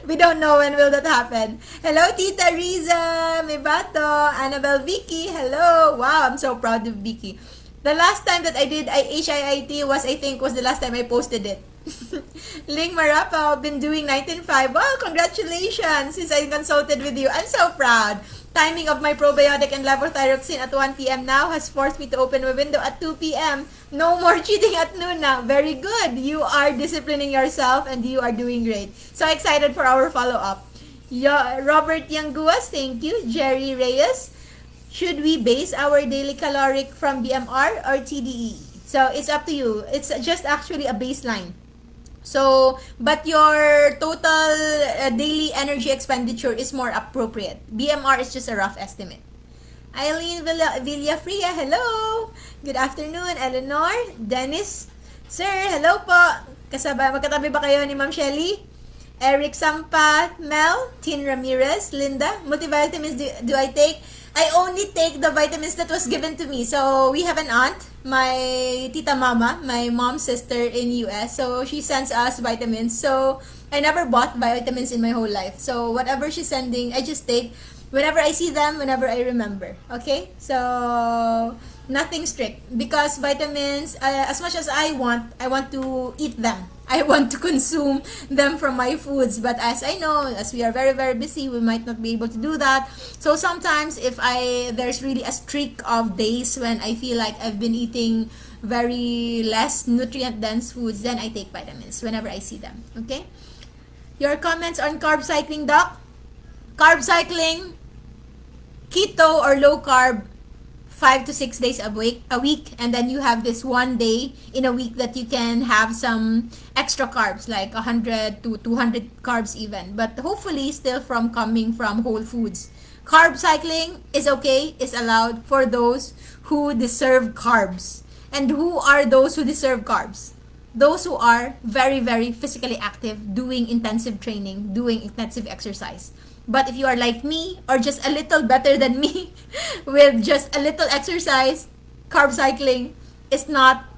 We don't know when will that happen. Hello, Tita Riza, Mibato, Annabelle, Vicky, hello. Wow, I'm so proud of Vicky. The last time that I did HIIT was the last time I posted it. Ling Marapa, I've been doing 19.5. Wow, congratulations! Since I consulted with you, I'm so proud. Timing of my probiotic and levothyroxine at 1 p.m. now has forced me to open my window at 2 p.m. No more cheating at noon now. Very good. You are disciplining yourself and you are doing great. So excited for our follow-up. Robert Yanguas, thank you. Jerry Reyes, should we base our daily caloric from BMR or TDE? So it's up to you. It's just actually a baseline. So, but your total daily energy expenditure is more appropriate. BMR is just a rough estimate. Eileen Villafria, hello! Good afternoon. Eleanor, Dennis, sir, hello po. Magkatabi ba kayo ni Ma'am Shelly? Eric Sampa, Mel, Tin Ramirez, Linda, multivitamins do I take? I only take the vitamins that was given to me. So, we have an aunt, my tita mama, my mom's sister in US. So, she sends us vitamins. So, I never bought vitamins in my whole life. So, whatever she's sending, I just take whenever I see them, whenever I remember. Okay? So, nothing strict. Because vitamins, as much as I want to eat them. I want to consume them from my foods, but as I know, as we are very, very busy, we might not be able to do that. So sometimes if there's really a streak of days when I feel like I've been eating very less nutrient dense foods, then I take vitamins whenever I see them. Okay? Your comments on carb cycling, Doc? Carb cycling, keto or low carb, 5 to 6 days a week, and then you have this one day in a week that you can have some extra carbs, like 100 to 200 carbs even, but hopefully still coming from whole foods. Carb cycling is okay, is allowed for those who deserve carbs. And who are those who deserve carbs? those who are very, very physically active, doing intensive training, doing intensive exercise. But if you are like me, or just a little better than me, with just a little exercise, carb cycling is not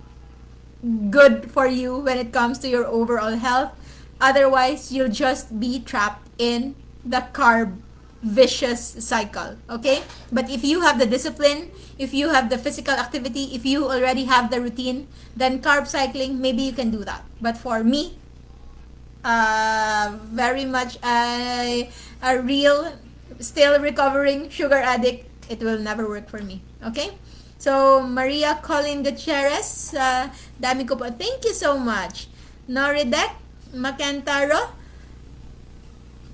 good for you when it comes to your overall health. Otherwise, you'll just be trapped in the carb vicious cycle. Okay? But if you have the discipline, if you have the physical activity, if you already have the routine, then carb cycling, maybe you can do that. But for me, very much a real, still recovering sugar addict, it will never work for me. Okay? So, Maria Colin Gutierrez, dami ko po. Thank you so much. Noridek Macantaro,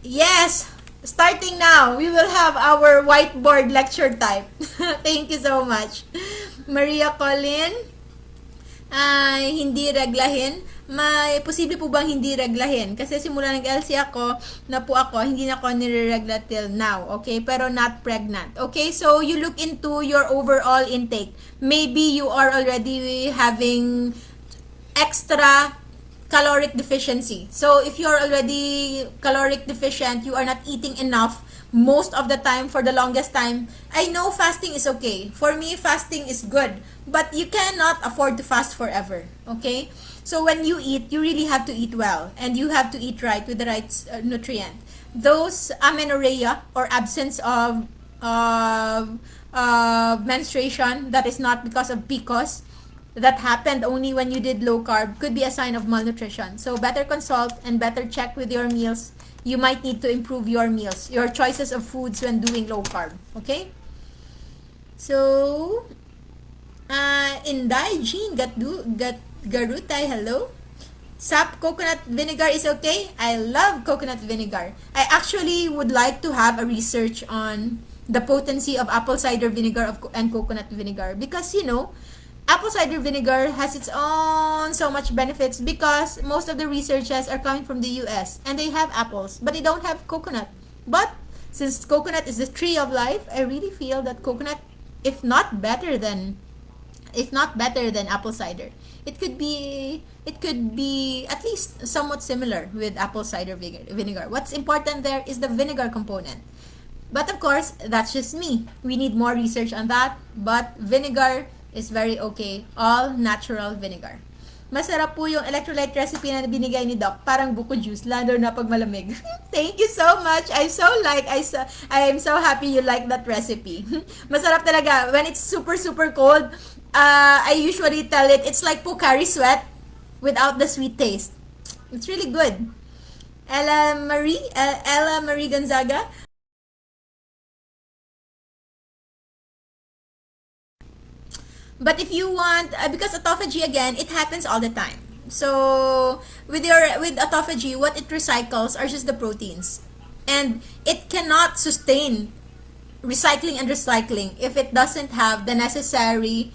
yes, starting now, we will have our whiteboard lecture type. Thank you so much. Maria Colin, hindi reglahin. May posible po bang hindi reglahin? Kasi simula nag-LC ako, hindi na ako nire-regla till now, okay? Pero not pregnant, okay? So, you look into your overall intake. Maybe you are already having extra caloric deficiency. So, if you're already caloric deficient, you are not eating enough most of the time for the longest time. I know fasting is okay. For me, fasting is good. But you cannot afford to fast forever, okay? So when you eat, you really have to eat well, and you have to eat right with the right nutrient. Those amenorrhea or absence of menstruation that is not because of PCOS, that happened only when you did low carb, could be a sign of malnutrition. So better consult and better check with your meals. You might need to improve your meals, your choices of foods when doing low carb. Okay? So, Inday Jean Garutay, hello. Sap coconut vinegar is okay? I love coconut vinegar. I actually would like to have a research on the potency of apple cider vinegar and coconut vinegar, because apple cider vinegar has its own so much benefits, because most of the researchers are coming from the US and they have apples but they don't have coconut. But since coconut is the tree of life, I really feel that coconut, if not better than apple cider, it could be at least somewhat similar with apple cider vinegar. What's important there is the vinegar component. But of course, that's just me. We need more research on that. But vinegar is very okay. All natural vinegar. Masarap po yung electrolyte recipe na binigay ni Doc. Parang buko juice, lalo na pag malamig. Thank you so much. I am so happy you like that recipe. Masarap talaga. When it's super, super cold, I usually tell it's like Pocari Sweat without the sweet taste. It's really good. Ella Marie Gonzaga. But if you want, because autophagy, again, it happens all the time. So with autophagy, what it recycles are just the proteins, and it cannot sustain recycling and recycling if it doesn't have the necessary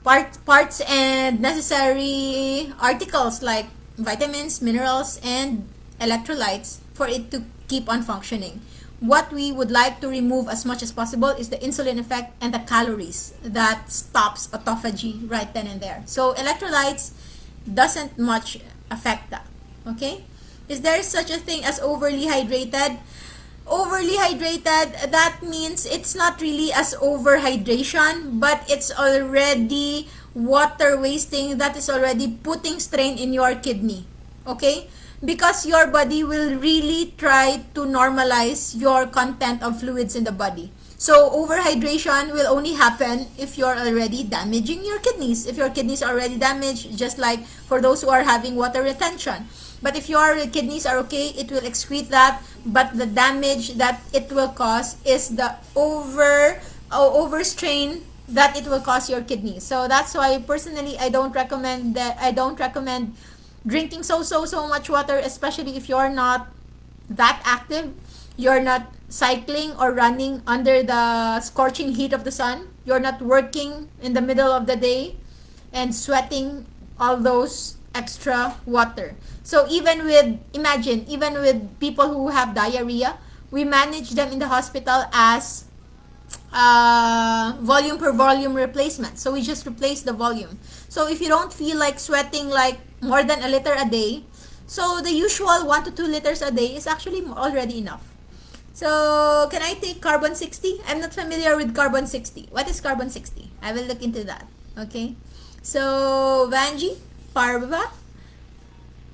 parts and necessary articles like vitamins, minerals, and electrolytes for it to keep on functioning. What we would like to remove as much as possible is the insulin effect and the calories that stops autophagy right then and there. So electrolytes doesn't much affect that. Okay? Is there such a thing as overly hydrated? Overly hydrated, that means it's not really as overhydration, but it's already water wasting, that is already putting strain in your kidney. Okay? Because your body will really try to normalize your content of fluids in the body. So overhydration will only happen if you're already damaging your kidneys. If your kidneys are already damaged, just like for those who are having water retention. But if your kidneys are okay, it will excrete that. But the damage that it will cause is the overstrain that it will cause your kidneys. So that's why personally I don't recommend drinking so much water, especially if you're not that active, you're not cycling or running under the scorching heat of the sun, you're not working in the middle of the day and sweating all those extra water. So even with people who have diarrhea, we manage them in the hospital as volume per volume replacement. So we just replace the volume. So if you don't feel like sweating like more than a liter a day, so the usual 1 to 2 liters a day is actually already enough. So can I take carbon 60? I'm not familiar with carbon 60. What is carbon 60? I will look into that. Okay. So Vanji, Parva,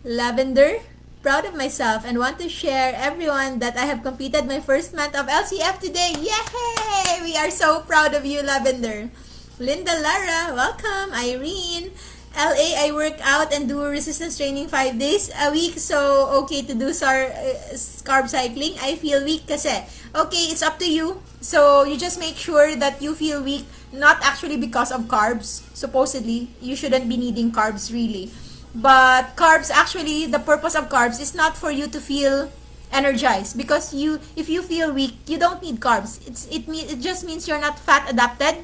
Lavender, proud of myself and want to share everyone that I have completed my first month of LCF today. Yay! We are so proud of you, Lavender. Linda Lara, welcome. Irene, LA, I work out and do resistance training 5 days a week. So, okay to do carb cycling. I feel weak kasi. Okay, it's up to you. So, you just make sure that you feel weak, not actually because of carbs. Supposedly, you shouldn't be needing carbs really. But carbs, actually, the purpose of carbs is not for you to feel energized, because if you feel weak, you don't need carbs. It just means you're not fat adapted,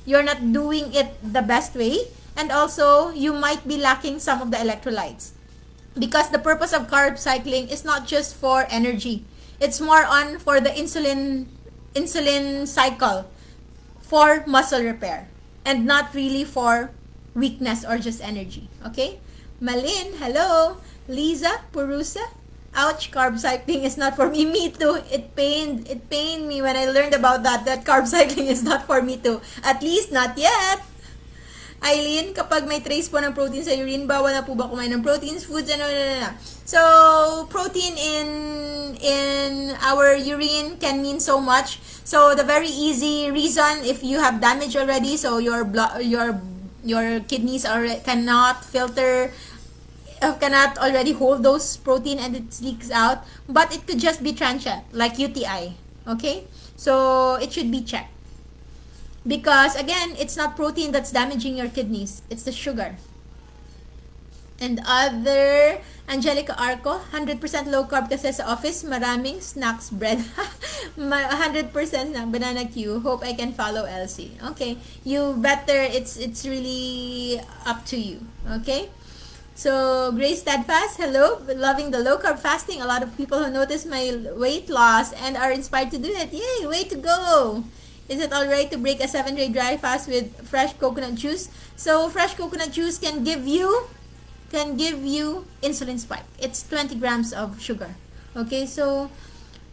you're not doing it the best way, and also you might be lacking some of the electrolytes. Because the purpose of carb cycling is not just for energy, it's more on for the insulin cycle for muscle repair, and not really for weakness or just energy. Okay. Malin, hello. Lisa, Purusa. Ouch, carb cycling is not for me. Me too. It pained me when I learned about that carb cycling is not for me too. At least not yet. Eileen, kapag may trace po ng protein sa urine, bawal na po ba kumain ng proteins, foods, ano. So, protein in our urine can mean so much. So, the very easy reason, if you have damage already, so your kidneys cannot filter, cannot already hold those protein and it leaks out, but it could just be transient like UTI. Okay, so it should be checked, because again, it's not protein that's damaging your kidneys, it's the sugar. And other, Angelica Arco, 100% low carb kasi sa office, maraming snacks, bread. 100% na banana Q. Hope I can follow LC. Okay, you better, it's really up to you. Okay. So, Grace Steadfast, hello. Loving the low carb fasting. A lot of people who notice my weight loss and are inspired to do it. Yay, way to go. Is it alright to break a 7-day dry fast with fresh coconut juice? So, fresh coconut juice can give you insulin spike. It's 20 grams of sugar. Okay, so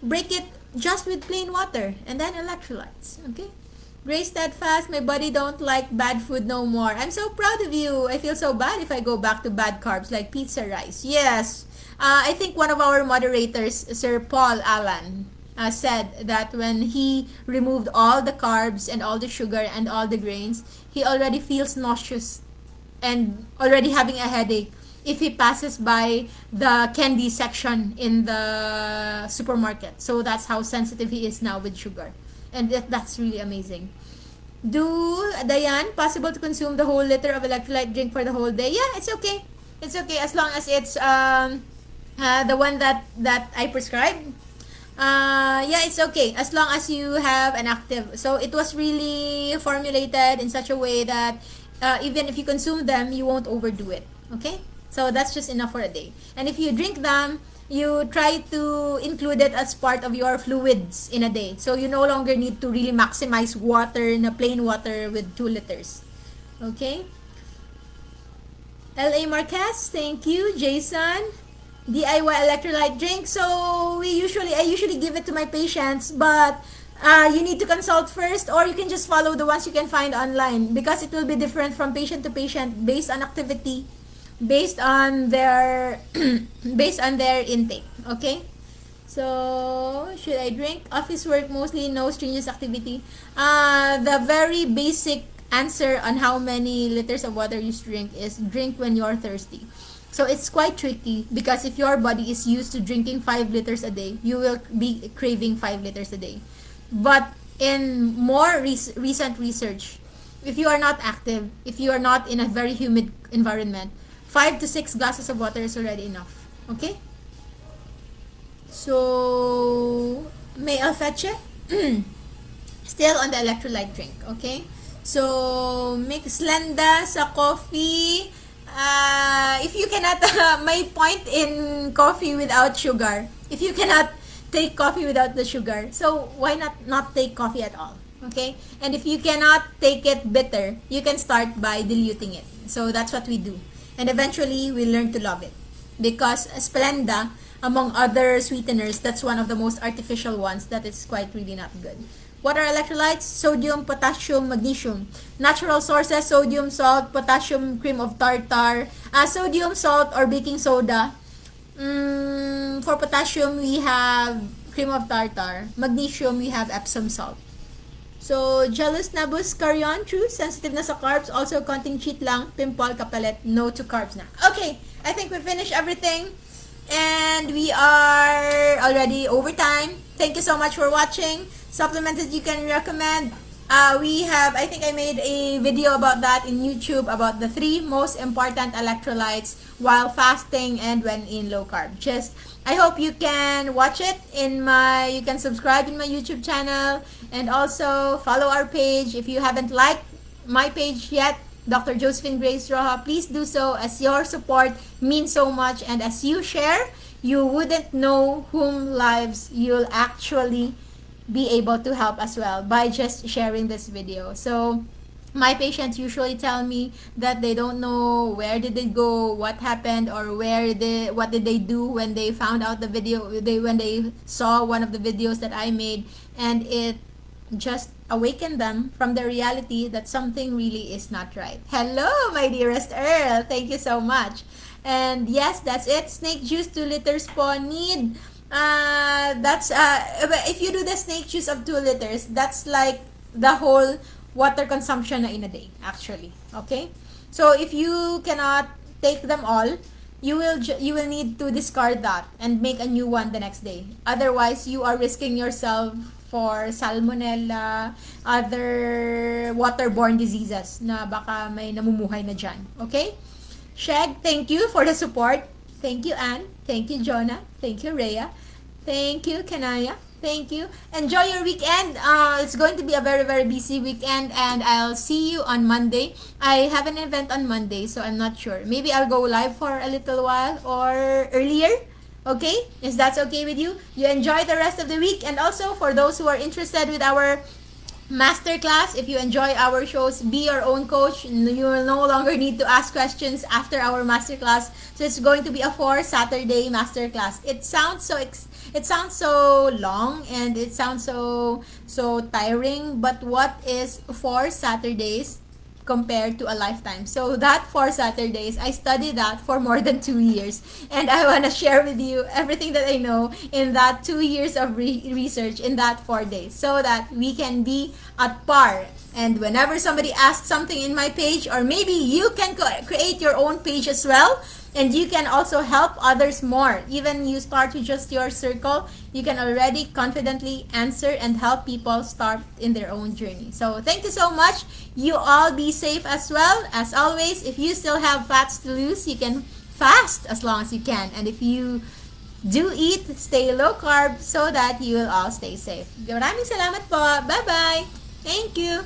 break it just with plain water and then electrolytes. Okay. Grace Steadfast, my body don't like bad food no more. I'm so proud of you. I feel so bad if I go back to bad carbs like pizza, rice. Yes. I think one of our moderators, Sir Paul Allen, said that when he removed all the carbs and all the sugar and all the grains, he already feels nauseous and already having a headache if he passes by the candy section in the supermarket. So that's how sensitive he is now with sugar. And that's really amazing. Diane, possible to consume the whole liter of electrolyte drink for the whole day? Yeah, it's okay. It's okay as long as it's the one that I prescribed. Yeah, it's okay as long as you have an active. So it was really formulated in such a way that even if you consume them, you won't overdo it. Okay, so that's just enough for a day. And if you drink them, you try to include it as part of your fluids in a day. So you no longer need to really maximize water in a plain water with 2 liters. Okay. LA Marquez, thank you. Jason, DIY electrolyte drink. So I usually give it to my patients, but you need to consult first, or you can just follow the ones you can find online, because it will be different from patient to patient based on activity, based on their based on their intake. Okay, so should I drink? Office work mostly, no strenuous activity. The very basic answer on how many liters of water you drink is drink when you're thirsty. So it's quite tricky, because if your body is used to drinking 5 liters a day, you will be craving 5 liters a day. But in more recent research, if you are not active, if you are not in a very humid environment, 5 to 6 glasses of water is already enough. Okay? So, may alfeche? Still on the electrolyte drink. Okay? So, mix Lenda sa coffee. If you cannot, my point in coffee without sugar, if you cannot take coffee without the sugar, so why not take coffee at all? Okay? And if you cannot take it bitter, you can start by diluting it. So that's what we do. And eventually, we learn to love it. Because Splenda, among other sweeteners, that's one of the most artificial ones that is quite really not good. What are electrolytes? Sodium, potassium, magnesium. Natural sources, sodium, salt, potassium, cream of tartar, sodium, salt, or baking soda. For potassium, we have cream of tartar. Magnesium, we have Epsom salt. So, jealous, nabus, carry on, true, sensitive na sa carbs, also konting cheat lang, pimple, kapalit, no to carbs na. Okay, I think we finished everything. And we are already over time. Thank you so much for watching. Supplements that you can recommend. I think I made a video about that in YouTube about the 3 most important electrolytes while fasting and when in low carb. I hope you can watch it you can subscribe in my YouTube channel and also follow our page. If you haven't liked my page yet, Dr. Josephine Grace Roja, please do so, as your support means so much, and as you share, you wouldn't know whom lives you'll actually be able to help as well by just sharing this video. So my patients usually tell me that they don't know where did they go, what happened, or what did they do when they found out the video, when they saw one of the videos that I made, and it just awaken them from the reality that something really is not right. Hello, my dearest Earl. Thank you so much. And yes, that's it. Snake juice 2 liters po need. If you do the snake juice of 2 liters, that's like the whole water consumption in a day, actually. Okay? So if you cannot take them all, you will need to discard that and make a new one the next day. Otherwise, you are risking yourself for salmonella, other waterborne diseases na baka may namumuhay na dyan. Okay? Sheg, thank you for the support. Thank you, Anne. Thank you, Jonah. Thank you, Rhea. Thank you, Kanaya. Thank you. Enjoy your weekend. It's going to be a very, very busy weekend, and I'll see you on Monday. I have an event on Monday, so I'm not sure. Maybe I'll go live for a little while or earlier. Okay? Is that okay with you? You enjoy the rest of the week. And also, for those who are interested with our masterclass, if you enjoy our shows, be your own coach. You will no longer need to ask questions after our masterclass. So it's going to be a 4 Saturday masterclass. It sounds so long and it sounds so tiring, but what is 4 Saturdays compared to a lifetime? So that 4 Saturdays, I studied that for more than 2 years, and I want to share with you everything that I know in that 2 years of research in that 4 days, so that we can be at par. And whenever somebody asks something in my page, or maybe you can create your own page as well, and you can also help others more. Even you start with just your circle, you can already confidently answer and help people start in their own journey. So thank you so much. You all be safe as well. As always, if you still have fats to lose, you can fast as long as you can. And if you do eat, stay low carb so that you will all stay safe. Maraming salamat po. Bye-bye. Thank you.